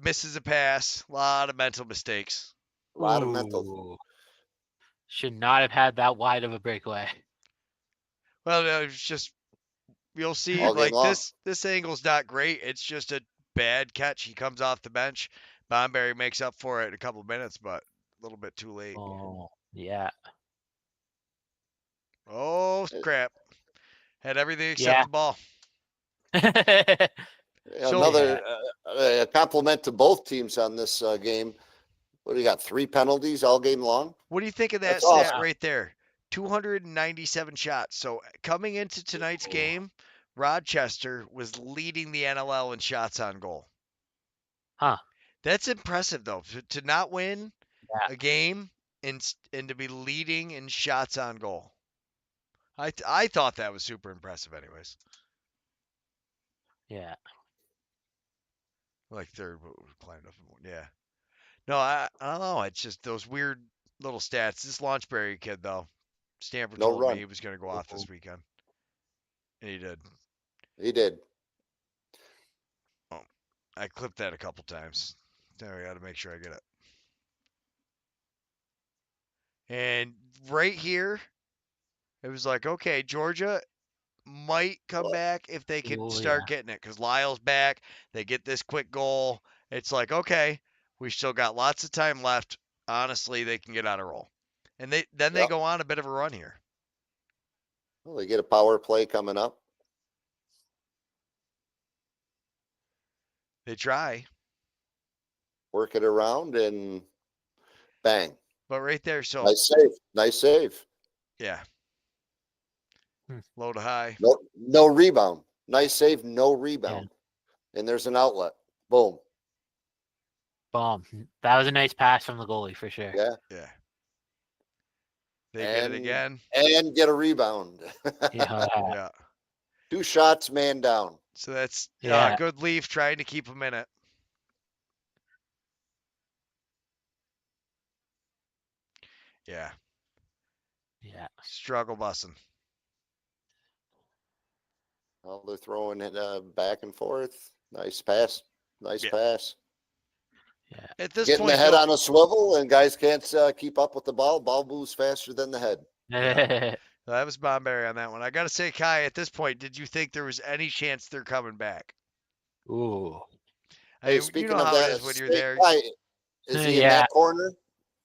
Speaker 2: misses a pass. A lot of mental mistakes.
Speaker 3: A lot of mental.
Speaker 6: Should not have had that wide of a breakaway.
Speaker 2: Well, it was just, you'll see
Speaker 3: All game
Speaker 2: like
Speaker 3: long.
Speaker 2: this angle's not great. It's just a bad catch. He comes off the bench. Bomberry makes up for it in a couple minutes, but a little bit too late.
Speaker 6: Oh, yeah.
Speaker 2: Oh crap! Had everything except
Speaker 6: Yeah.
Speaker 2: the ball. So-
Speaker 3: Another compliment to both teams on this game. What do you got? 3 penalties all game long?
Speaker 2: What do you think of that
Speaker 3: That's
Speaker 2: stat
Speaker 3: awesome.
Speaker 2: right there? 297 shots. So coming into tonight's game, Rochester was leading the NLL in shots on goal.
Speaker 6: Huh.
Speaker 2: That's impressive though. To not win
Speaker 6: Yeah.
Speaker 2: a game and to be leading in shots on goal. I thought that was super impressive anyways.
Speaker 6: Yeah.
Speaker 2: Like third, but we climbed up. Yeah. No, I don't know. It's just those weird little stats. This Launchberry kid though, Stanford
Speaker 3: No
Speaker 2: told
Speaker 3: run.
Speaker 2: me he was going to go off this weekend. And he did.
Speaker 3: He did.
Speaker 2: I clipped that a couple times. Now I got to make sure I get it. And right here, it was like, okay, Georgia might come back if they can
Speaker 6: Ooh,
Speaker 2: start
Speaker 6: yeah.
Speaker 2: getting it because Lyle's back. They get this quick goal. It's like, okay, we still got lots of time left. Honestly, they can get on a roll. And they
Speaker 3: Yep.
Speaker 2: go on a bit of a run here.
Speaker 3: Well, they get a power play coming up.
Speaker 2: They try,
Speaker 3: Work it around and bang.
Speaker 2: but right there, so
Speaker 3: Nice save. Nice save.
Speaker 2: yeah,
Speaker 6: Hmm.
Speaker 2: low to high.
Speaker 3: No rebound. Nice save, no rebound. And there's an outlet. Boom.
Speaker 6: Boom. That was a nice pass from the goalie for sure.
Speaker 3: Yeah.
Speaker 2: Yeah. They get it
Speaker 3: And-
Speaker 2: again.
Speaker 3: And get a rebound.
Speaker 6: Yeah.
Speaker 2: Yeah.
Speaker 3: 2 shots, man down.
Speaker 2: So that's
Speaker 6: Yeah.
Speaker 2: good Leaf trying to keep them in it. Yeah.
Speaker 6: Yeah.
Speaker 2: Struggle bussing.
Speaker 3: Well, they're throwing it back and forth. Nice pass. Nice
Speaker 2: Yeah.
Speaker 3: pass.
Speaker 6: Yeah.
Speaker 2: At this
Speaker 3: Getting
Speaker 2: point,
Speaker 3: the head
Speaker 2: though,
Speaker 3: on a swivel, and guys can't keep up with the ball. Ball moves faster than the head.
Speaker 2: that was Bomberry on that one. I got to say, Kai, at this point, did you think there was any chance they're coming back?
Speaker 6: Ooh.
Speaker 2: I mean, you know how it is when you're there.
Speaker 3: Is he in
Speaker 6: Yeah.
Speaker 3: that corner?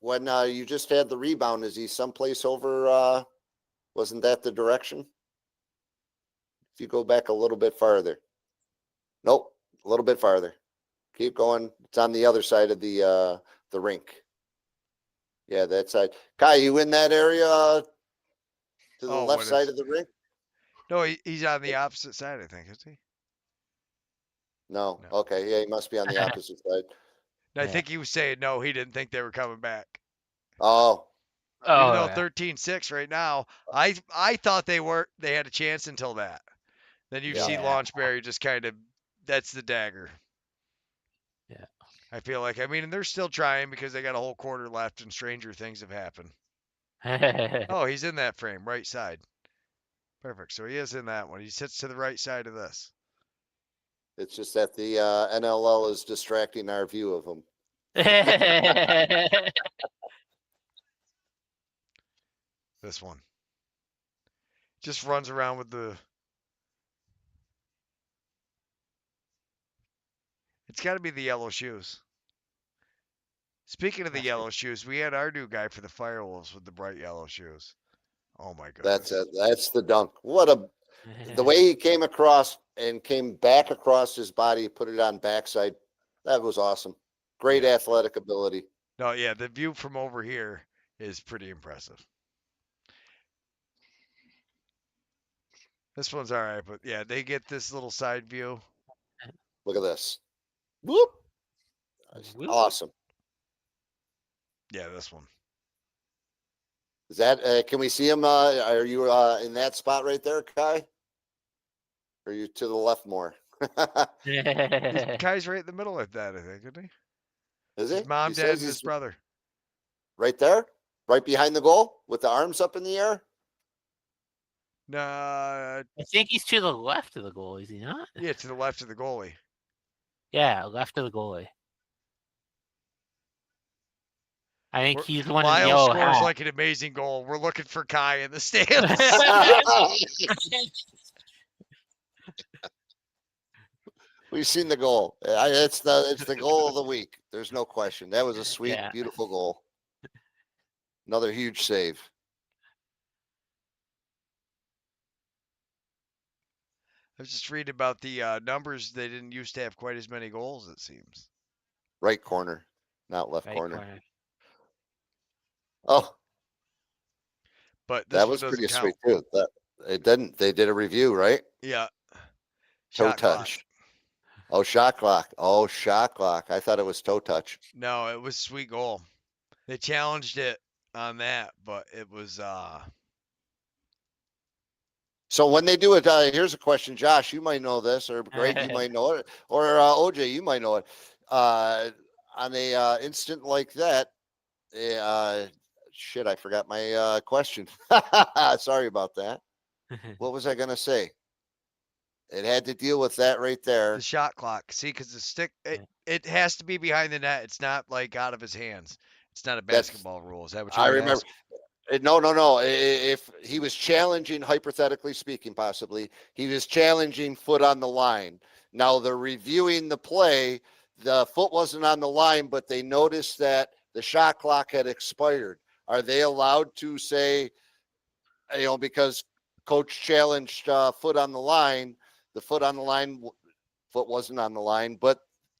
Speaker 3: When you just had the rebound, is he someplace over? Wasn't that the direction? If you go back a little bit farther. Nope, a little bit farther. Keep going. It's on the other side of the rink. Yeah, that side. Kai, you in that area to the
Speaker 2: Oh,
Speaker 3: left
Speaker 2: what
Speaker 3: side
Speaker 2: is-
Speaker 3: of the rink?
Speaker 2: No, he's on the opposite side, I think, is he?
Speaker 3: No.
Speaker 2: No.
Speaker 3: Okay. Yeah, he must be on the opposite side.
Speaker 2: And I
Speaker 6: Yeah.
Speaker 2: think he was saying no, he didn't think they were coming back.
Speaker 3: Oh,
Speaker 2: Even
Speaker 6: Oh,
Speaker 2: though
Speaker 6: yeah.
Speaker 2: 13-6 right now, I thought they had a chance until that. Then you see
Speaker 6: Yeah.
Speaker 2: Launchberry just kind of that's the dagger.
Speaker 6: Yeah.
Speaker 2: I feel like and they're still trying because they got a whole quarter left and stranger things have happened. Oh, he's in that frame, right side. Perfect. So he is in that one. He sits to the right side of this.
Speaker 3: it's just that the NLL is distracting our view of him.
Speaker 2: This one. Just runs around with the It's got to be the yellow shoes. Speaking of the yellow shoes, we had our new guy for the Firewolves with the bright yellow shoes. Oh my goodness.
Speaker 3: That's it. That's the dunk. The way he came across and came back across his body, put it on backside. That was awesome. Great athletic ability.
Speaker 2: No, yeah, the view from over here is pretty impressive. This one's all right, but yeah, they get this little side view.
Speaker 3: Look at this. Whoop.
Speaker 6: Whoop.
Speaker 3: Awesome.
Speaker 2: Yeah, this one.
Speaker 3: Is that, can we see him? Are you in that spot right there, Kai? Or are you to the left more?
Speaker 2: Kai's right in the middle of that, I think, isn't he?
Speaker 3: Is he?
Speaker 2: His mom,
Speaker 3: He
Speaker 2: dad,
Speaker 3: says
Speaker 2: and his
Speaker 3: he's
Speaker 2: brother.
Speaker 3: right there, right behind the goal with the arms up in the air.
Speaker 2: Nah,
Speaker 6: I think he's to the left of the goal, is he not?
Speaker 2: yeah, to the left of the goalie.
Speaker 6: Yeah, left of the goalie. I think he's the one in the
Speaker 2: Lyle
Speaker 6: yellow
Speaker 2: scores
Speaker 6: hat.
Speaker 2: like an amazing goal. We're looking for Kai in the stands.
Speaker 3: We've seen the goal. It's the goal of the week. There's no question. That was a sweet,
Speaker 6: Yeah.
Speaker 3: beautiful goal. Another huge save.
Speaker 2: I was just reading about the numbers. They didn't used to have quite as many goals, it seems.
Speaker 3: Right corner, not left
Speaker 6: Right
Speaker 3: corner.
Speaker 6: corner.
Speaker 3: Oh,
Speaker 2: But this
Speaker 3: that
Speaker 2: one
Speaker 3: was
Speaker 2: doesn't
Speaker 3: pretty
Speaker 2: count.
Speaker 3: sweet too. It didn't. They did a review, right?
Speaker 2: Yeah.
Speaker 3: Toe
Speaker 2: Shot clock.
Speaker 3: touch. Oh, shot clock. Oh, shot clock. I thought it was toe touch.
Speaker 2: No, it was sweet goal. They challenged it on that, but it was
Speaker 3: So when they do it, here's a question, Josh. You might know this, or Greg, you might know it, or OJ, you might know it. On a instant like that, shit, I forgot my question. Sorry about that. What was I gonna say? It had to deal with that right there.
Speaker 2: the shot clock. See, because the stick, it has to be behind the net. It's not like out of his hands. It's not a
Speaker 3: That's-
Speaker 2: basketball rule. Is that what you
Speaker 3: I
Speaker 2: were
Speaker 3: remember. No. If he was challenging, hypothetically speaking, possibly, he was challenging foot on the line. Now they're reviewing the play. The foot wasn't on the line, but they noticed that the shot clock had expired. Are they allowed to say, because coach challenged foot on the line, the foot on the line, foot wasn't on the line, but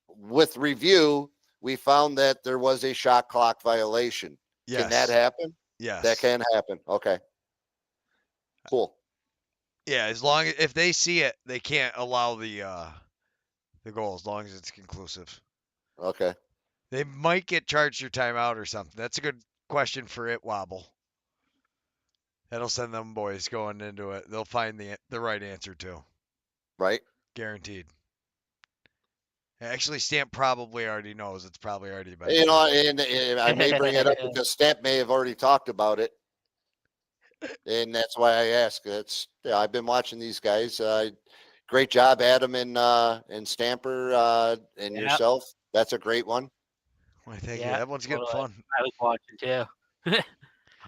Speaker 3: with review, we found that there was a shot clock violation.
Speaker 2: Yes.
Speaker 3: Can that happen?
Speaker 2: Yes.
Speaker 3: That can happen. Okay. Cool.
Speaker 2: Yeah, as long as if they see it, they can't allow the goal as long as it's conclusive.
Speaker 3: Okay.
Speaker 2: They might get charged your timeout or something. That's a good question for it wobble. That'll send them boys going into it. They'll find the right answer too.
Speaker 3: Right.
Speaker 2: Guaranteed. Actually, Stamp probably already knows. It's probably already been.
Speaker 3: And I may bring it up because Stamp may have already talked about it. And that's why I ask. I've been watching these guys. Great job, Adam and Stamper and yourself. That's a great one.
Speaker 2: Well, thank you.
Speaker 6: Yeah,
Speaker 2: That one's getting
Speaker 6: totally.
Speaker 2: fun.
Speaker 6: I was watching too.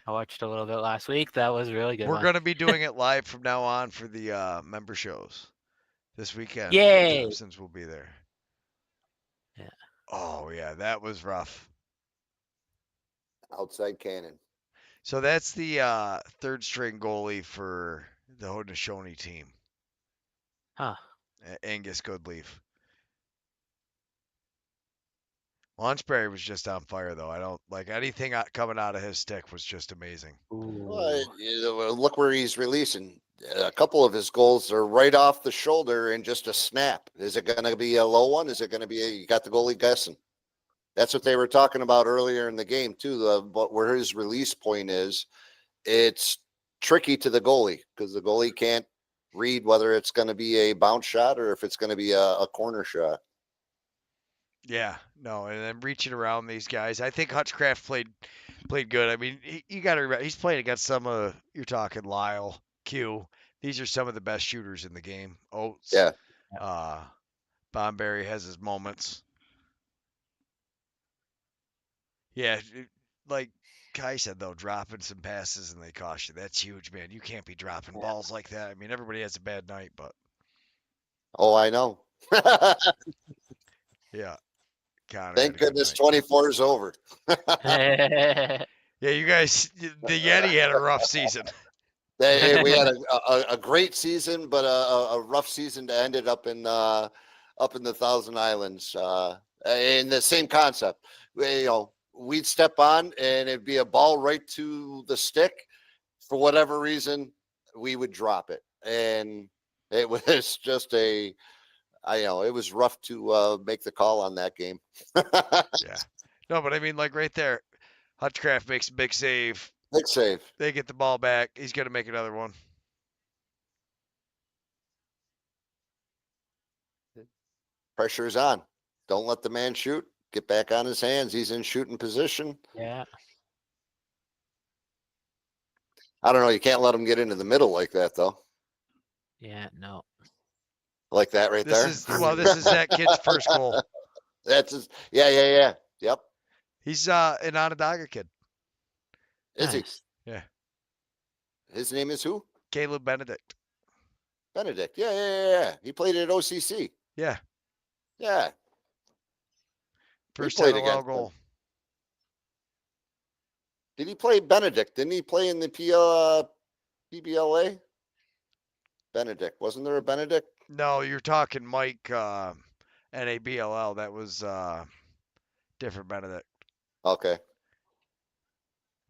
Speaker 6: I watched a little bit last week. That was a really good.
Speaker 2: We're
Speaker 6: one.
Speaker 2: gonna be doing it live from now on for the member shows this weekend.
Speaker 6: Yay!
Speaker 2: Simpsons will be there.
Speaker 6: Yeah.
Speaker 2: Oh yeah, that was rough.
Speaker 3: Outside cannon.
Speaker 2: So that's the third string goalie for the Haudenosaunee team.
Speaker 6: Huh.
Speaker 2: Angus Goodleaf. Launchberry was just on fire though. I don't like anything coming out of his stick was just amazing.
Speaker 3: Look where he's releasing. A couple of his goals are right off the shoulder and just a snap. Is it going to be a low one? Is it going to be you got the goalie guessing? That's what they were talking about earlier in the game too. But where his release point is, it's tricky to the goalie because the goalie can't read whether it's going to be a bounce shot or if it's going to be a corner shot.
Speaker 2: Yeah, no, and then reaching around these guys. I think Hutchcraft played good. I mean, you got to remember he's playing against some of you're talking Lyle, Q. These are some of the best shooters in the game. Oates.
Speaker 3: Yeah.
Speaker 2: Bonberry has his moments. Yeah, like Kai said though, dropping some passes and they cost you. That's huge, man. You can't be dropping balls like that. I mean, everybody has a bad night, but.
Speaker 3: Oh, I know.
Speaker 2: Yeah. Connor
Speaker 3: Thank goodness 24 is over.
Speaker 2: Yeah, you guys, the Yeti had a rough season.
Speaker 3: We had a great season, but a rough season to end it up in the Thousand Islands. In the same concept, we'd step on and it'd be a ball right to the stick. For whatever reason, we would drop it, and it was just it was rough to make the call on that game.
Speaker 2: Yeah. No, but I mean, like right there, Hutchcraft makes a big save.
Speaker 3: Big save.
Speaker 2: They get the ball back. He's going to make another one.
Speaker 3: Pressure's on. Don't let the man shoot. Get back on his hands. He's in shooting position.
Speaker 6: Yeah.
Speaker 3: I don't know. You can't let him get into the middle like that, though.
Speaker 6: Yeah. No.
Speaker 3: Like that right there.
Speaker 2: This is that kid's first goal.
Speaker 3: That's his. Yeah. Yep.
Speaker 2: He's an Onondaga kid.
Speaker 3: Is
Speaker 6: Nice.
Speaker 3: he?
Speaker 2: Yeah.
Speaker 3: His name is who?
Speaker 2: Caleb Benedict.
Speaker 3: Benedict. Yeah. He played at OCC.
Speaker 2: Yeah.
Speaker 3: Yeah.
Speaker 2: First
Speaker 3: played
Speaker 2: NLL
Speaker 3: against
Speaker 2: goal.
Speaker 3: Did he play Benedict? Didn't he play in the PBLA? Benedict. Wasn't there a Benedict?
Speaker 2: No, you're talking Mike NABLL. That was different Benedict.
Speaker 3: Okay.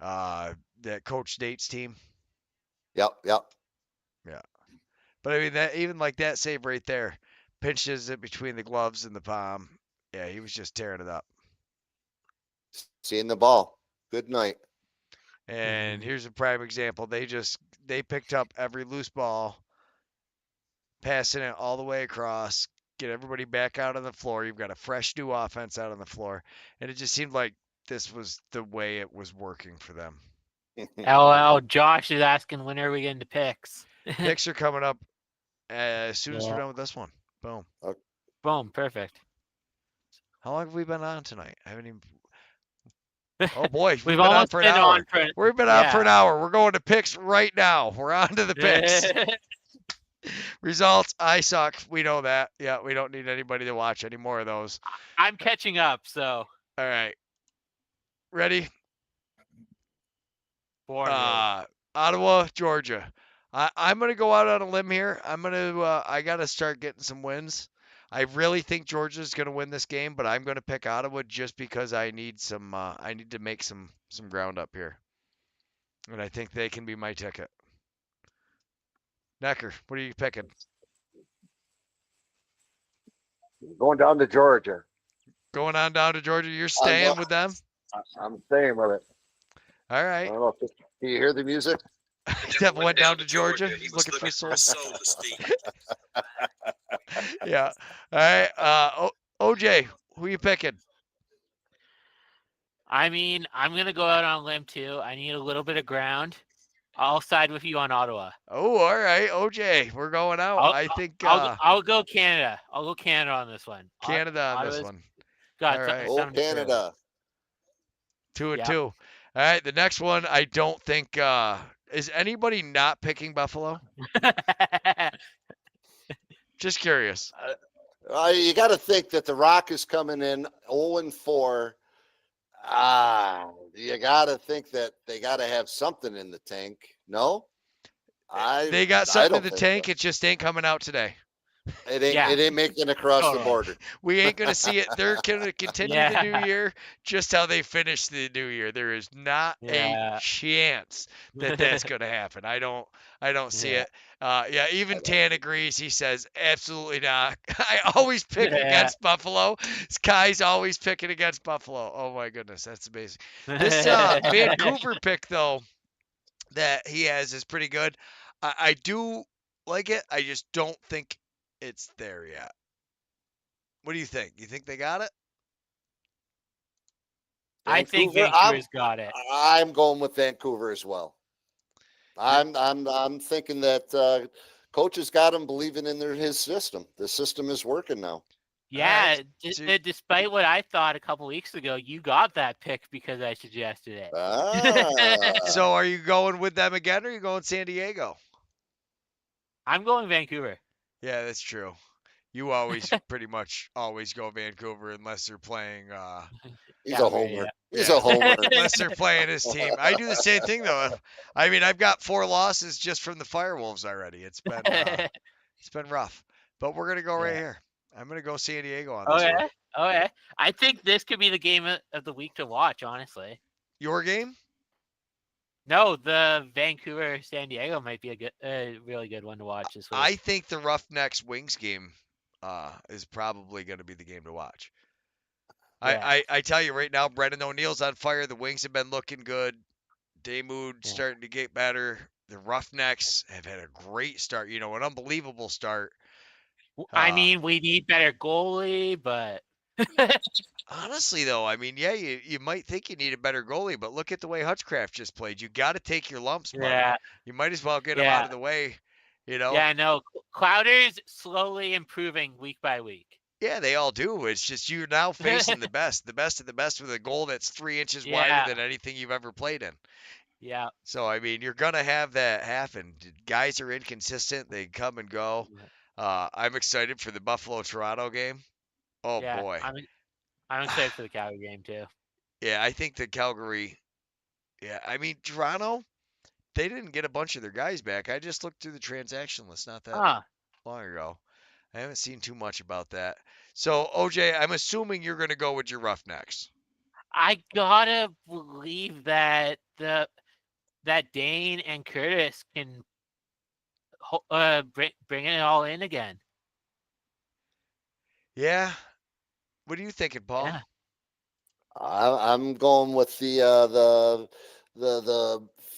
Speaker 2: That Coach Nate's team.
Speaker 3: Yep.
Speaker 2: Yeah. But I mean, that even like that save right there, pinches it between the gloves and the palm. Yeah, he was just tearing it up.
Speaker 3: Seeing the ball. Good night.
Speaker 2: And here's a prime example. They picked up every loose ball, passing it all the way across, get everybody back out on the floor. You've got a fresh new offense out on the floor. And it just seemed like this was the way it was working for them.
Speaker 6: LL, Josh is asking when are we getting to picks?
Speaker 2: Picks are coming up as soon as we're done with this one. Boom.
Speaker 6: Boom, perfect.
Speaker 2: How long have we been on tonight? I haven't even. Oh boy, we've
Speaker 6: We've
Speaker 2: been on
Speaker 6: almost
Speaker 2: for an
Speaker 6: been
Speaker 2: hour.
Speaker 6: on for
Speaker 2: We've been on for an hour. We're going to picks right now. We're on to the picks. Results, I suck. We know that. Yeah, we don't need anybody to watch any more of those.
Speaker 6: I'm catching up, so.
Speaker 2: All right. Ready? Ottawa, Georgia. I'm going to go out on a limb here. I got to start getting some wins. I really think Georgia's going to win this game, but I'm going to pick Ottawa just because I need to make some ground up here. And I think they can be my ticket. Noecker, what are you picking?
Speaker 3: Going down to Georgia.
Speaker 2: Going on down to Georgia. You're staying with them?
Speaker 3: I'm staying with it.
Speaker 2: All
Speaker 3: I
Speaker 2: right.
Speaker 3: don't know if do you hear the music?
Speaker 2: Devil went down to Georgia. He's looking for soul. Yeah. All right. OJ, who are you picking?
Speaker 6: I mean, I'm going to go out on a limb too. I need a little bit of ground. I'll side with you on Ottawa.
Speaker 2: Oh, all right. OJ, we're going out.
Speaker 6: I'll go Canada. I'll go Canada on this one.
Speaker 2: Canada on
Speaker 6: Ottawa's
Speaker 2: this one.
Speaker 6: got
Speaker 2: All right.
Speaker 6: something to
Speaker 3: Canada.
Speaker 2: 2-2. All right. The next one, I don't think. Is anybody not picking Buffalo? Just curious.
Speaker 3: You got to think that the Rock is coming in 0-4. You got to think that they got to have something in the tank. No?
Speaker 2: They got something in the
Speaker 3: think
Speaker 2: tank.
Speaker 3: so.
Speaker 2: It just ain't coming out today.
Speaker 3: It ain't making it across the border.
Speaker 2: We ain't going to see it. They're going to continue the new year just how they finished the new year. There is not a chance that that's going to happen. I don't see it. Even Tan agrees. He says, absolutely not. I always pick against Buffalo. Sky's always picking against Buffalo. Oh, my goodness. That's amazing. This Vancouver pick, though, that he has is pretty good. I do like it. I just don't think it's there yet. What do you think? You think they got it?
Speaker 6: I think Vancouver's got it.
Speaker 3: I'm going with Vancouver as well. I'm thinking that coach has got him believing in his system. The system is working now.
Speaker 6: Yeah, despite what I thought a couple weeks ago, you got that pick because I suggested it.
Speaker 2: So are you going with them again, or are you going San Diego?
Speaker 6: I'm going Vancouver.
Speaker 2: Yeah, that's true. You always pretty much always go Vancouver unless they're playing.
Speaker 3: He's a homer. Yeah. He's a homer.
Speaker 2: Unless they're playing his team. I do the same thing though. I mean, I've got 4 losses just from the Firewolves already. It's been rough, but we're gonna go right here. I'm gonna go San Diego on this one.
Speaker 6: Okay. I think this could be the game of the week to watch. Honestly.
Speaker 2: Your game?
Speaker 6: No, the Vancouver San Diego might be a really good one to watch this week.
Speaker 2: I think the Roughnecks Wings game is probably going to be the game to watch. Yeah. I tell you right now, Brendan O'Neill's on fire. The Wings have been looking good. Daymood starting to get better. The Roughnecks have had a great start. An unbelievable start.
Speaker 6: I mean, we need better goalie, but
Speaker 2: honestly, though, I mean, you might think you need a better goalie, but look at the way Hutchcraft just played. You got to take your lumps, man. Yeah. You might as well get him out of the way,
Speaker 6: Yeah, no, Clouders slowly improving week by week.
Speaker 2: Yeah, they all do. It's just you're now facing the best of the best with a goal that's 3 inches wider than anything you've ever played in.
Speaker 6: Yeah.
Speaker 2: So, I mean, you're going to have that happen. Guys are inconsistent. They come and go. I'm excited for the Buffalo-Toronto game. Oh
Speaker 6: Yeah,
Speaker 2: boy.
Speaker 6: I'm excited for the Calgary game too.
Speaker 2: Yeah, I think the Calgary. Yeah, I mean Toronto. They didn't get a bunch of their guys back. I just looked through the transaction list not that
Speaker 6: Huh.
Speaker 2: long ago. I haven't seen too much about that. So OJ, I'm assuming you're going to go with your Roughnecks.
Speaker 6: I gotta believe that that Dane and Curtis can bring it all in again.
Speaker 2: Yeah. What are you thinking, Paul?
Speaker 6: Yeah.
Speaker 3: I'm going with the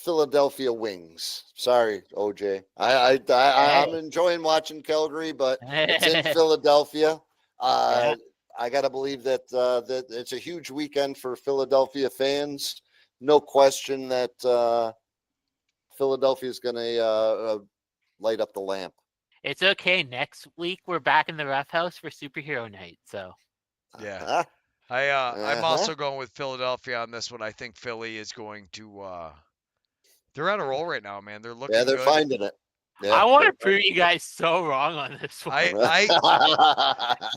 Speaker 3: Philadelphia Wings. Sorry, OJ. I'm enjoying watching Calgary, but it's in Philadelphia.
Speaker 6: Yeah.
Speaker 3: I got to believe that that it's a huge weekend for Philadelphia fans. No question that Philadelphia is going to light up the lamp.
Speaker 6: It's okay. Next week we're back in the Rough House for Superhero Night. So
Speaker 2: Yeah.
Speaker 3: Uh-huh.
Speaker 2: I'm also going with Philadelphia on this one. I think Philly is going to they're on a roll right now, man. They're looking
Speaker 3: Yeah, they're
Speaker 2: good.
Speaker 3: finding it. Yeah,
Speaker 6: I want to prove you guys so wrong on this one.
Speaker 2: I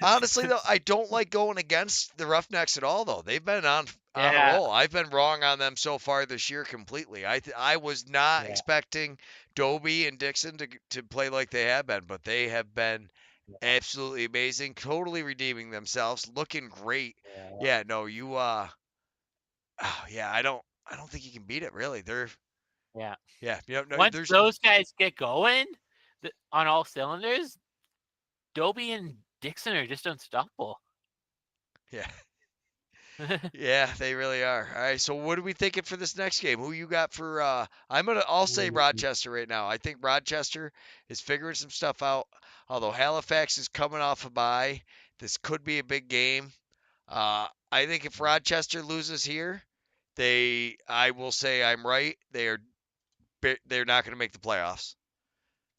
Speaker 2: honestly though, I don't like going against the Roughnecks at all though. They've been on a roll. I've been wrong on them so far this year completely. I was not expecting Doby and Dixon to play like they have been, but they have been absolutely amazing, totally redeeming themselves, looking great. Yeah, no, you I don't think you can beat it really. They're
Speaker 6: Yeah.
Speaker 2: no,
Speaker 6: Once those guys get going on all cylinders, Doby and Dixon are just unstoppable.
Speaker 2: Yeah. Yeah, they really are. All right, so what are we thinking for this next game? Who you got for I'll say Rochester right now. I think Rochester is figuring some stuff out. Although Halifax is coming off a bye, this could be a big game. I think if Rochester loses here, I will say I'm right. They're not going to make the playoffs.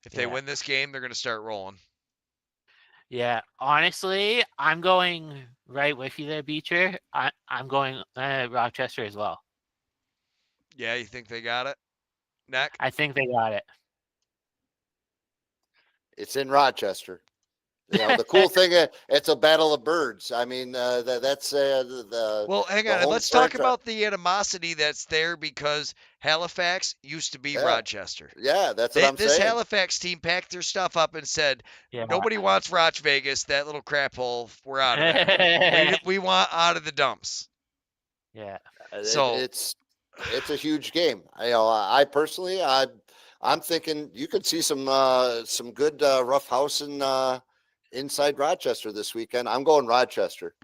Speaker 2: If they win this game, they're going to start rolling.
Speaker 6: Yeah, honestly, I'm going right with you there, Beecher. I'm going Rochester as well.
Speaker 2: Yeah, you think they got it? Neck?
Speaker 6: I think they got it.
Speaker 3: It's in Rochester. You know, the cool thing, it's a battle of birds. I mean, that's the.
Speaker 2: Well, hang on. Let's talk about the animosity that's there because Halifax used to be Rochester.
Speaker 3: Yeah, that's what I'm saying.
Speaker 2: This Halifax team packed their stuff up and said, nobody wants Roch Vegas, that little crap hole. We're out of there. we want out of the dumps.
Speaker 6: Yeah.
Speaker 2: So
Speaker 3: it's a huge game. I personally, I'm thinking you could see some good rough housing inside Rochester this weekend. I'm going Rochester.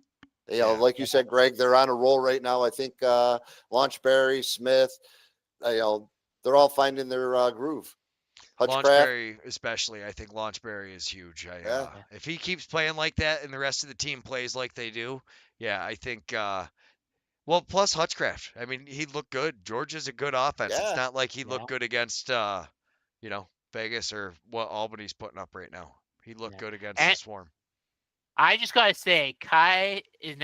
Speaker 3: Like you said, Greg, they're on a roll right now. I think Launchberry, Smith, they're all finding their groove.
Speaker 2: Launchberry, especially, I think Launchberry is huge. If he keeps playing like that and the rest of the team plays like they do, I think. Plus Hutchcraft. I mean, he looked good. Georgia's a good offense. It's not like he looked good against, Vegas or what Albany's putting up right now. He looked good against the Swarm.
Speaker 6: I just gotta say, Kai is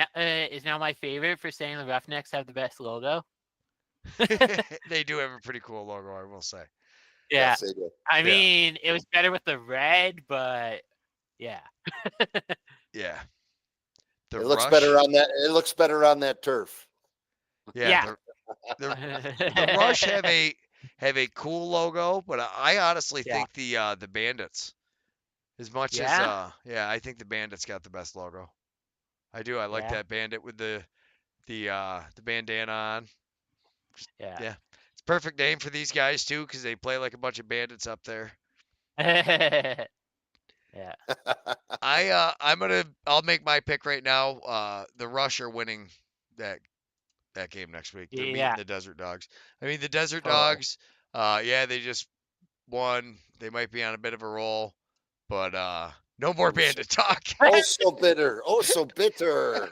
Speaker 6: now my favorite for saying the Roughnecks have the best logo.
Speaker 2: They do have a pretty cool logo, I will say.
Speaker 6: Yeah,
Speaker 3: yes, they do.
Speaker 6: I mean, it was better with the red, but yeah.
Speaker 2: Yeah.
Speaker 3: It looks better on that. It looks better on that turf.
Speaker 2: Yeah. The Rush have a cool logo, but I honestly think the Bandits. As much as I think the Bandits got the best logo. I do. I like that bandit with the bandana on. Yeah. It's a perfect name for these guys too, because they play like a bunch of bandits up there.
Speaker 6: Yeah.
Speaker 2: I'll make my pick right now. The Rush are winning that game next week. They're meeting the Desert Dogs. I mean the Desert Dogs, they just won. They might be on a bit of a roll. But no more bandit talk.
Speaker 3: Oh, so bitter. Oh, so bitter.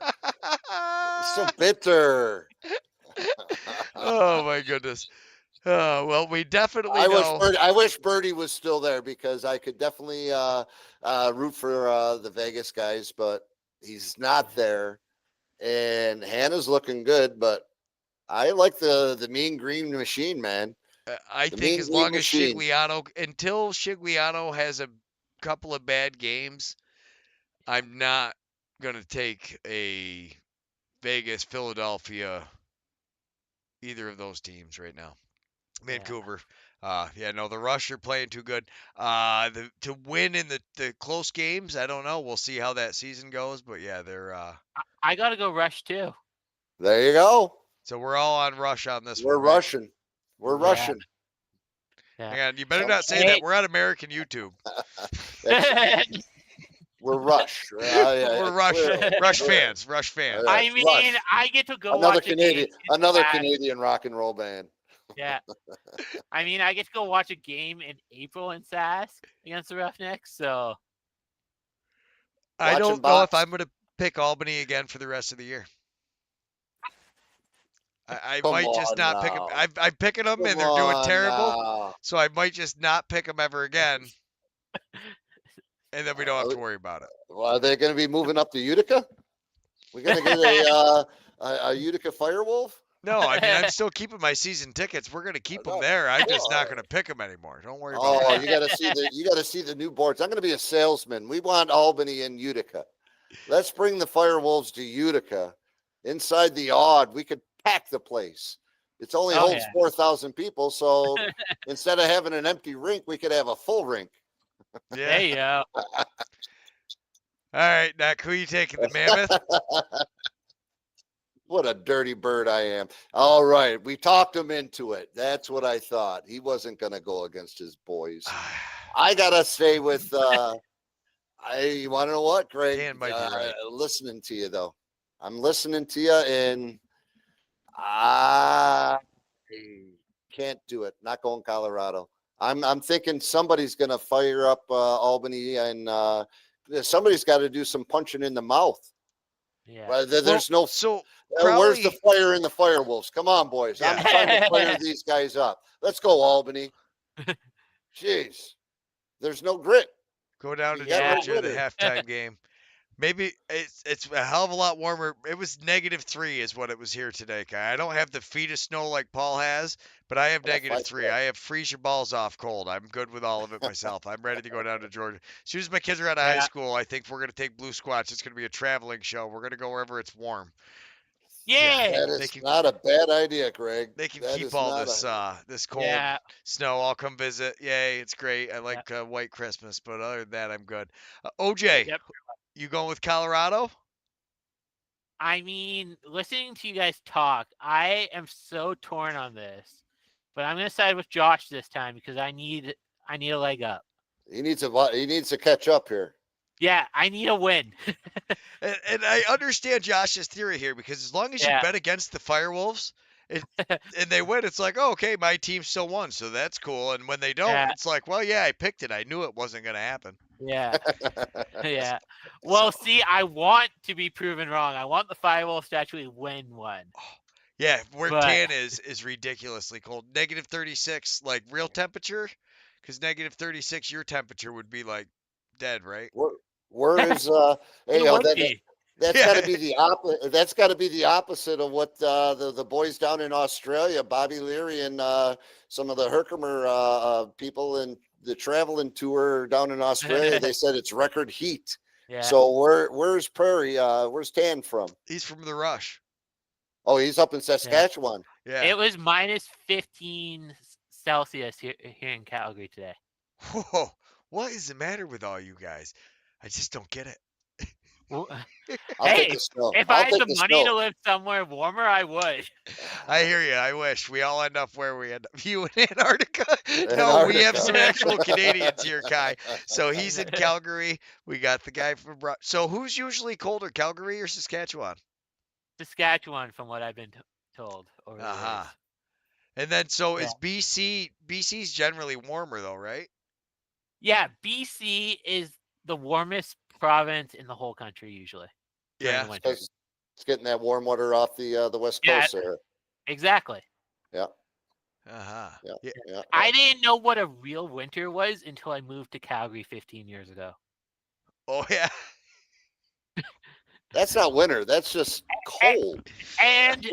Speaker 3: So bitter.
Speaker 2: Oh my goodness. Well, we definitely know.
Speaker 3: I wish Birdie was still there because I could definitely root for the Vegas guys, but he's not there. And Hannah's looking good, but I like the Mean Green Machine, man.
Speaker 2: I think as long as until Shigliano has a couple of bad games, I'm not going to take a Vegas, Philadelphia, either of those teams right now. Vancouver. The Rush are playing too good. To win in the close games, I don't know. We'll see how that season goes, but yeah, they're
Speaker 6: I gotta go Rush too.
Speaker 3: There you go.
Speaker 2: So we're all on Rush on this
Speaker 3: We're
Speaker 2: one. Right?
Speaker 3: Russian. We're Russian.
Speaker 6: Yeah.
Speaker 2: Hang on, you better not say that. We're on American YouTube.
Speaker 3: We're Rush.
Speaker 2: We're Rush fans. Rush fans.
Speaker 6: I mean,
Speaker 3: Rush.
Speaker 6: I get to go
Speaker 3: Another
Speaker 6: watch
Speaker 3: Canadian Canadian rock and roll band.
Speaker 6: Yeah. I mean, I get to go watch a game in April in Sask against the Roughnecks, so
Speaker 2: I don't know if I'm going to pick Albany again for the rest of the year. I might just not pick them. I'm picking them, and they're doing terrible.
Speaker 3: Now.
Speaker 2: So I might just not pick them ever again. And then we don't have to worry about it.
Speaker 3: Well, are they going to be moving up to Utica? We're going to get a Utica Firewolf?
Speaker 2: No, I mean, I'm still keeping my season tickets. We're going to keep them there. I'm just not going to pick them anymore. Don't worry about it.
Speaker 3: Oh, you got to see the new boards. I'm going to be a salesman. We want Albany and Utica. Let's bring the Firewolves to Utica. Inside the Odd, we could pack the place. It only holds 4,000 people, so instead of having an empty rink, we could have a full rink.
Speaker 2: Yeah.
Speaker 6: there you go.
Speaker 2: All right, Nick, who are you taking? The Mammoth?
Speaker 3: What a dirty bird I am. All right, we talked him into it. That's what I thought. He wasn't going to go against his boys. I got to stay with you want to know what, Greg?
Speaker 2: Dan might be right.
Speaker 3: Listening to you, though. I'm listening to you, and I can't do it. Not going Colorado. I'm thinking somebody's going to fire up Albany, and somebody's got to do some punching in the mouth.
Speaker 6: Yeah.
Speaker 3: There's no.
Speaker 2: So
Speaker 3: where's the fire in the Firewolves? Come on, boys.
Speaker 2: Yeah.
Speaker 3: I'm trying to fire these guys up. Let's go, Albany. Jeez. There's no grit.
Speaker 2: Go down to
Speaker 3: Yeah.
Speaker 2: Georgia, the halftime game. Maybe it's a hell of a lot warmer. It was -3 is what it was here today, Kai. I don't have the feet of snow like Paul has, but I have -3. I have freeze your balls off cold. I'm good with all of it myself. I'm ready to go down to Georgia. As soon as my kids are out of high school, I think we're going to take Blue Squatch. It's going to be a traveling show. We're going to go wherever it's warm.
Speaker 6: Yeah.
Speaker 3: That is not a bad idea, Greg.
Speaker 2: They can keep all this cold snow. I'll come visit. Yay, it's great. I like White Christmas, but other than that, I'm good. OJ, you going with Colorado?
Speaker 6: I mean, listening to you guys talk, I am so torn on this, but I'm going to side with Josh this time because I need a leg up.
Speaker 3: He needs to catch up here.
Speaker 6: Yeah, I need a win.
Speaker 2: and I understand Josh's theory here because as long as you bet against the Firewolves and they win, it's like, oh, okay, my team still won, so that's cool. And when they don't, it's like, well, yeah, I picked it. I knew it wasn't going to happen.
Speaker 6: Yeah. Yeah. Well, see, I want to be proven wrong. I want the Firewolves to actually win one.
Speaker 2: Yeah, where tan is ridiculously cold. -36, like real temperature, because -36, your temperature would be like dead, right?
Speaker 3: Where is that's got to be the opposite. That's got to be the opposite of what the boys down in Australia, Bobby Leary and some of the Herkimer people in the traveling tour down in Australia. They said it's record heat.
Speaker 6: Yeah.
Speaker 3: So where's Prairie? Where's Tan from?
Speaker 2: He's from the Rush.
Speaker 3: Oh, he's up in Saskatchewan.
Speaker 2: Yeah.
Speaker 6: It was -15 Celsius here in Calgary today.
Speaker 2: Whoa. What is the matter with all you guys? I just don't get it.
Speaker 6: Hey, if I had the money to live somewhere warmer, I would.
Speaker 2: I hear you. I wish we all end up where we end up. You in Antarctica? No, we have some actual Canadians here, Kai. So he's in Calgary. We got the guy from. So who's usually colder, Calgary or Saskatchewan?
Speaker 6: Saskatchewan, from what I've been told.
Speaker 2: And then is BC? BC's generally warmer though, right?
Speaker 6: Yeah, BC is the warmest province in the whole country usually.
Speaker 2: Yeah,
Speaker 3: it's getting that warm water off the west coast there.
Speaker 6: Exactly.
Speaker 3: Yeah.
Speaker 2: Yeah.
Speaker 6: I didn't know what a real winter was until I moved to Calgary 15 years ago.
Speaker 2: Oh yeah.
Speaker 3: That's not winter. That's just cold.
Speaker 6: And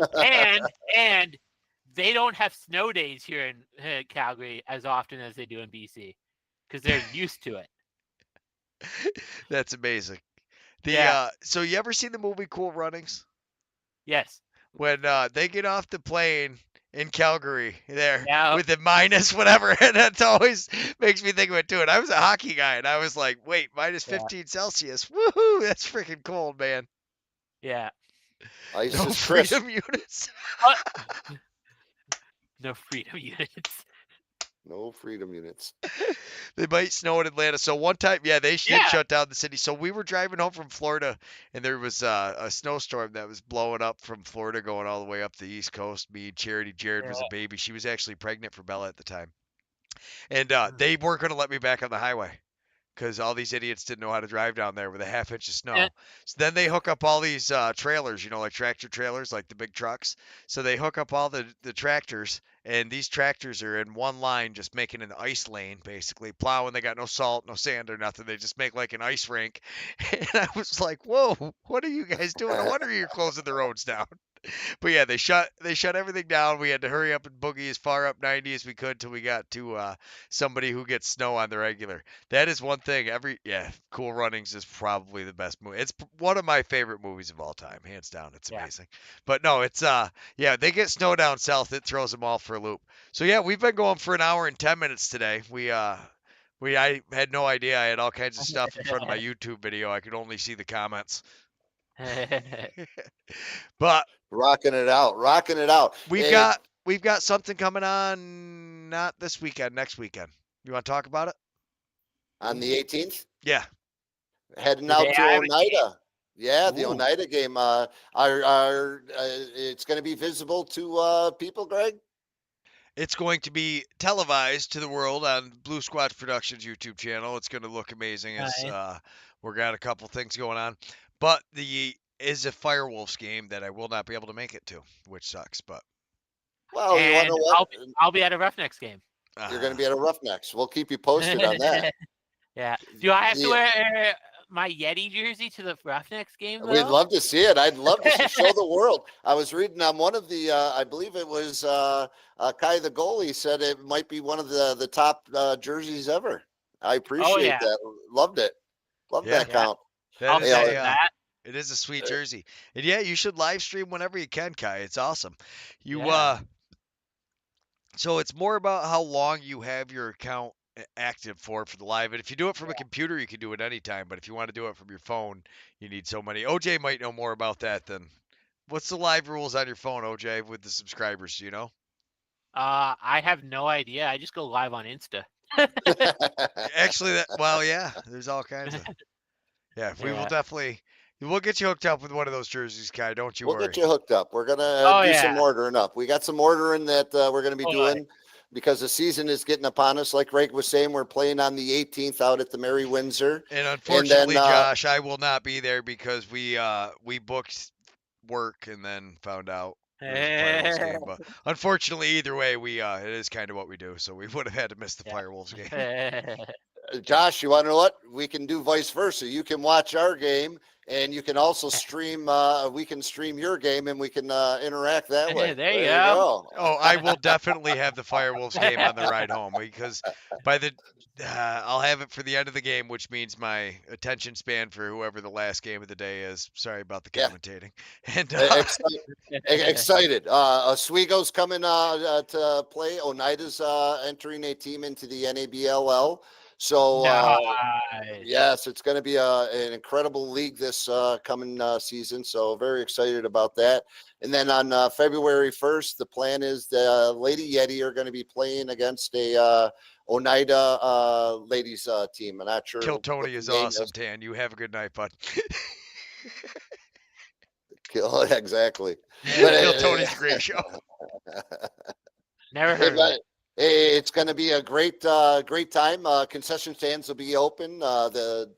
Speaker 6: they don't have snow days here in Calgary as often as they do in BC because they're used to it.
Speaker 2: That's amazing. So you ever seen the movie Cool Runnings?
Speaker 6: Yes.
Speaker 2: When they get off the plane in Calgary there
Speaker 6: Yeah.
Speaker 2: with the minus whatever, and that always makes me think of it too. And I was a hockey guy, and I was like, wait, minus 15 Celsius. Woohoo! That's freaking cold, man.
Speaker 6: Yeah.
Speaker 3: Ice
Speaker 2: No
Speaker 3: is crisp.
Speaker 2: freedom units.
Speaker 6: No freedom units.
Speaker 3: No freedom units.
Speaker 2: They might snow in Atlanta. So one time, they did
Speaker 6: Yeah.
Speaker 2: shut down the city. So we were driving home from Florida, and there was a snowstorm that was blowing up from Florida, going all the way up the East Coast. Me, Charity, Jared was a baby. She was actually pregnant for Bella at the time. And they weren't going to let me back on the highway because all these idiots didn't know how to drive down there with a half inch of snow.
Speaker 6: Yeah.
Speaker 2: So then they hook up all these trailers, like tractor trailers, like the big trucks. So they hook up all the tractors, and these tractors are in one line just making an ice lane, basically plowing. They got no salt, no sand or nothing. They just make like an ice rink. And I was like, whoa, what are you guys doing? No wonder you're closing the roads down. But yeah, they shut everything down. We had to hurry up and boogie as far up 90 as we could till we got to somebody who gets snow on the regular. That is one thing. Cool Runnings is probably the best movie. It's one of my favorite movies of all time, hands down. It's amazing. But no, it's they get snow down south. It throws them all for a loop. So yeah, we've been going for an hour and 10 minutes today. I had no idea. I had all kinds of stuff in front of my YouTube video. I could only see the comments. But
Speaker 3: Rocking it out.
Speaker 2: We've got something coming on, not this weekend, next weekend. You want to talk about it?
Speaker 3: On the 18th?
Speaker 2: Yeah.
Speaker 3: Heading out to Oneida. Yeah, the
Speaker 2: Ooh.
Speaker 3: Oneida game. It's going to be visible to people, Greg?
Speaker 2: It's going to be televised to the world on Blue Squatch Productions YouTube channel. It's going to look amazing. We've got a couple things going on. But is a Firewolves game that I will not be able to make it to, which sucks. But
Speaker 3: well, you want to know what?
Speaker 6: I'll be at a Roughnecks game.
Speaker 3: You're going to be at a Roughnecks. We'll keep you posted on that.
Speaker 6: Yeah. Do I have to wear my Yeti jersey to the Roughnecks game, though?
Speaker 3: We'd love to see it. I'd love to show the world. I was reading on one of the, I believe it was Kai the goalie said it might be one of the top jerseys ever. I appreciate that. Loved it. Loved that count.
Speaker 2: It is a sweet jersey. And you should live stream whenever you can, Kai. It's awesome. So it's more about how long you have your account active for the live. And if you do it from a computer, you can do it anytime. But if you want to do it from your phone, you need so many. OJ might know more about that than what's the live rules on your phone, OJ, with the subscribers, do you know?
Speaker 6: I have no idea. I just go live on Insta.
Speaker 2: Actually, there's all kinds of. We will definitely. We'll get you hooked up with one of those jerseys, Kai. Don't you worry.
Speaker 3: We'll get you hooked up. We're gonna do some ordering up. We got some ordering that we're gonna be doing because the season is getting upon us. Like Greg was saying, we're playing on the 18th out at the Mary Windsor.
Speaker 2: And unfortunately, Josh, I will not be there because we booked work and then found out. Game, but unfortunately, either way, it is kind of what we do. So we would have had to miss the Firewolves game.
Speaker 3: Josh, you want to know what? We can do vice versa. You can watch our game, and you can also stream. We can stream your game, and we can interact that way.
Speaker 6: There you go.
Speaker 2: Oh, I will definitely have the Firewolves game on the ride home because I'll have it for the end of the game, which means my attention span for whoever the last game of the day is. Sorry about the commentating. And
Speaker 3: excited. Oswego's coming to play. Oneida's entering a team into the NABLL. So, yes, it's going to be an incredible league this coming season. So very excited about that. And then on February 1st, the plan is the Lady Yeti are going to be playing against a Oneida ladies team. I'm not sure.
Speaker 2: Kill Tony is awesome, Tan. You have a good night, bud.
Speaker 3: Exactly.
Speaker 2: Kill Tony's a great show.
Speaker 6: Never heard of it.
Speaker 3: It's going to be a great time. Concession stands will be open. The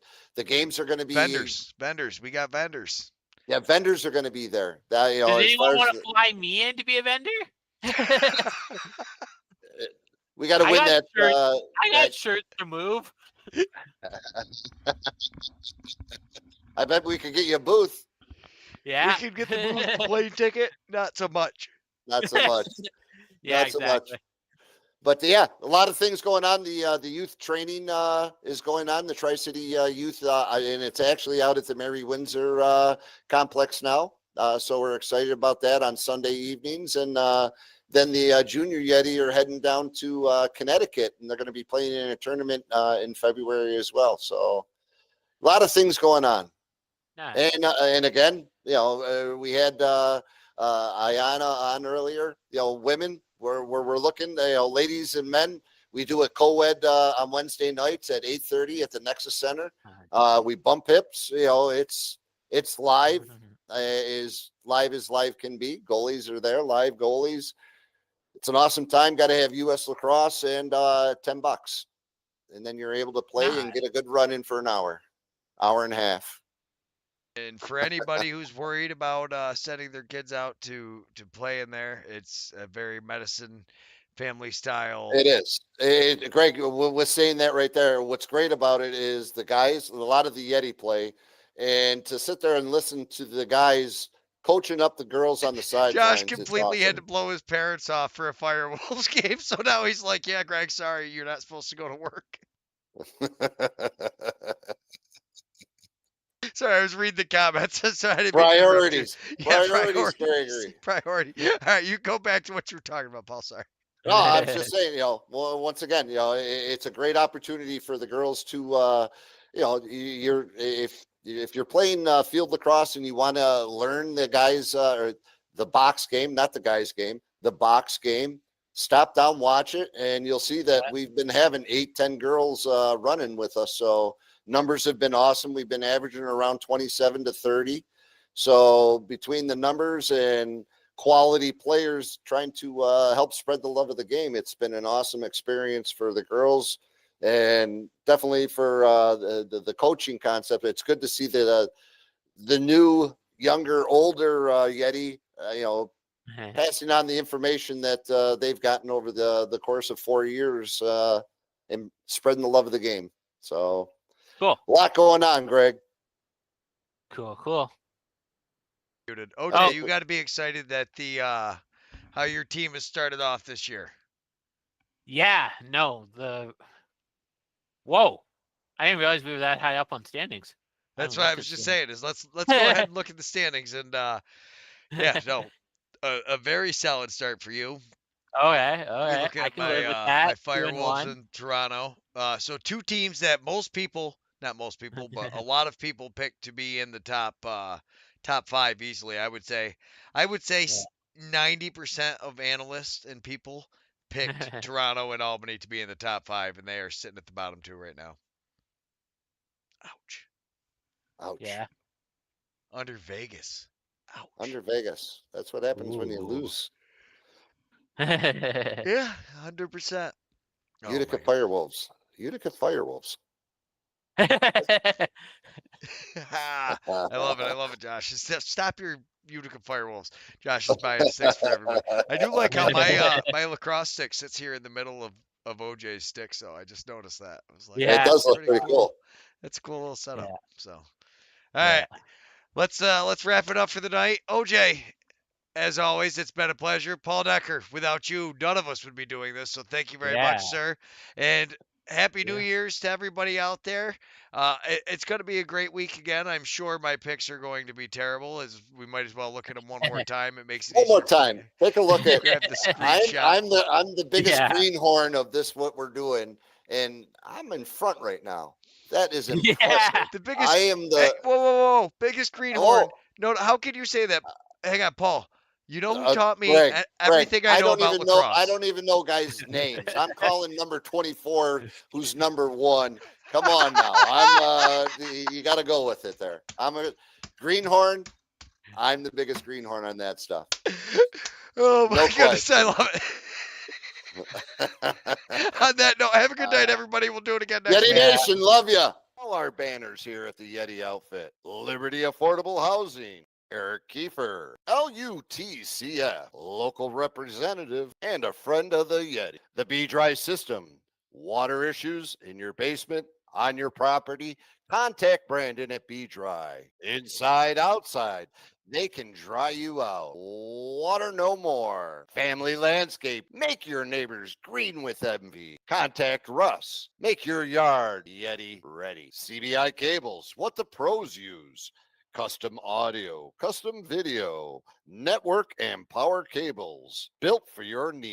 Speaker 3: games are going to be
Speaker 2: vendors. We got vendors.
Speaker 3: Yeah, vendors are going to be there.
Speaker 6: Does anyone want to fly me in to be a vendor?
Speaker 3: We got to win that.
Speaker 6: I got shirts to move.
Speaker 3: I bet we could get you a booth.
Speaker 6: Yeah,
Speaker 2: we could get the booth plane ticket. Not so much.
Speaker 3: Not so much.
Speaker 6: Yeah, exactly.
Speaker 3: But yeah, a lot of things going on. The youth training is going on. The Tri-City Youth, and it's actually out at the Mary Windsor complex now. So we're excited about that on Sunday evenings. And then the Junior Yeti are heading down to Connecticut, and they're going to be playing in a tournament in February as well. So a lot of things going on.
Speaker 6: Nice.
Speaker 3: And again, we had Ayana on earlier. Women, we're looking. Ladies and men, we do a co-ed on Wednesday nights at 8:30 at the Nexus Center. We bump hips. It's live, as live as live can be. Goalies are there, live goalies. It's an awesome time. Got to have U.S. Lacrosse and $10, and then you're able to play and get a good run in for an hour and a half.
Speaker 2: And for anybody who's worried about sending their kids out to play in there, it's a very medicine family style.
Speaker 3: It is. Greg was saying that right there. What's great about it is the guys, a lot of the Yeti play, and to sit there and listen to the guys coaching up the girls on the sidelines.
Speaker 2: Josh completely had to blow his parents off for a Firewolves game, so now he's like, "Yeah, Greg, sorry, you're not supposed to go to work." Sorry, I was reading the comments. So I didn't
Speaker 3: Priorities.
Speaker 2: Yeah,
Speaker 3: Priorities.
Speaker 2: Priority. All right, you go back to what you were talking about, Paul. Sorry.
Speaker 3: No, I'm just saying, well, once again, it's a great opportunity for the girls to, if you're playing field lacrosse and you want to learn the guys or the box game, not the guys game, the box game, stop down, watch it, and you'll see that we've been having 8-10 girls running with us. So numbers have been awesome. We've been averaging around 27 to 30. So between the numbers and quality players trying to help spread the love of the game, it's been an awesome experience for the girls, and definitely for the coaching concept. It's good to see that the new, younger, older Yeti, passing on the information that they've gotten over the course of 4 years and spreading the love of the game. So
Speaker 6: cool.
Speaker 3: A lot going on, Greg.
Speaker 6: Cool.
Speaker 2: Okay, you got to be excited that how your team has started off this year.
Speaker 6: Yeah, no, whoa, I didn't realize we were that high up on standings.
Speaker 2: That's what I was just saying. Is let's go ahead and look at the standings, and a very solid start for you.
Speaker 6: Okay.
Speaker 2: Look at my Firewolves in Toronto. So two teams that not most people, but a lot of people picked to be in the top 5 easily. I would say 90% of analysts and people picked Toronto and Albany to be in the top 5, and they are sitting at the bottom 2 right now. Ouch.
Speaker 6: Yeah.
Speaker 2: Under Vegas. Ouch.
Speaker 3: Under Vegas. That's what happens when you lose.
Speaker 2: Yeah, 100%.
Speaker 3: Utica Firewolves.
Speaker 2: I love it, Josh. Stop your Utica Firewolves. Josh is buying sticks for everybody. I do like how my lacrosse stick sits here in the middle of OJ's stick, so I just noticed that. I was like,
Speaker 3: it does look pretty cool.
Speaker 2: That's a cool little setup. Yeah. So, all right, let's wrap it up for the night. OJ, as always, it's been a pleasure. Paul Noecker, without you, none of us would be doing this. So thank you very much, sir. And Happy New Year's to everybody out there. It's going to be a great week again. I'm sure my picks are going to be terrible, as we might as well look at them one more time. It makes it
Speaker 3: one more time. Take a look at
Speaker 2: grab the screenshot.
Speaker 3: I'm the biggest greenhorn of this, what we're doing, and I'm in front right now. That is impressive.
Speaker 2: Yeah. The biggest. I am the whoa. Biggest greenhorn. No, how can you say that? Hang on, Paul. You know who taught me everything I know about lacrosse?
Speaker 3: I don't even know guys' names. I'm calling number 24, who's number 1. Come on now. You got to go with it there. I'm a greenhorn. I'm the biggest greenhorn on that stuff.
Speaker 2: Oh my goodness, I love it. On that note, have a good night, everybody. We'll do it again next
Speaker 3: week. Yeti Nation, love you.
Speaker 1: All our banners here at the Yeti outfit. Liberty Affordable Housing. Eric Kiefer, LUTCF, local representative and a friend of the Yeti. The B-Dry system, water issues in your basement, on your property, contact Brandon at B-Dry. Inside, outside, they can dry you out. Water no more. Family Landscape, make your neighbors green with envy. Contact Russ, make your yard Yeti ready. CBI Cables, what the pros use. Custom audio, custom video, network and power cables built for your needs.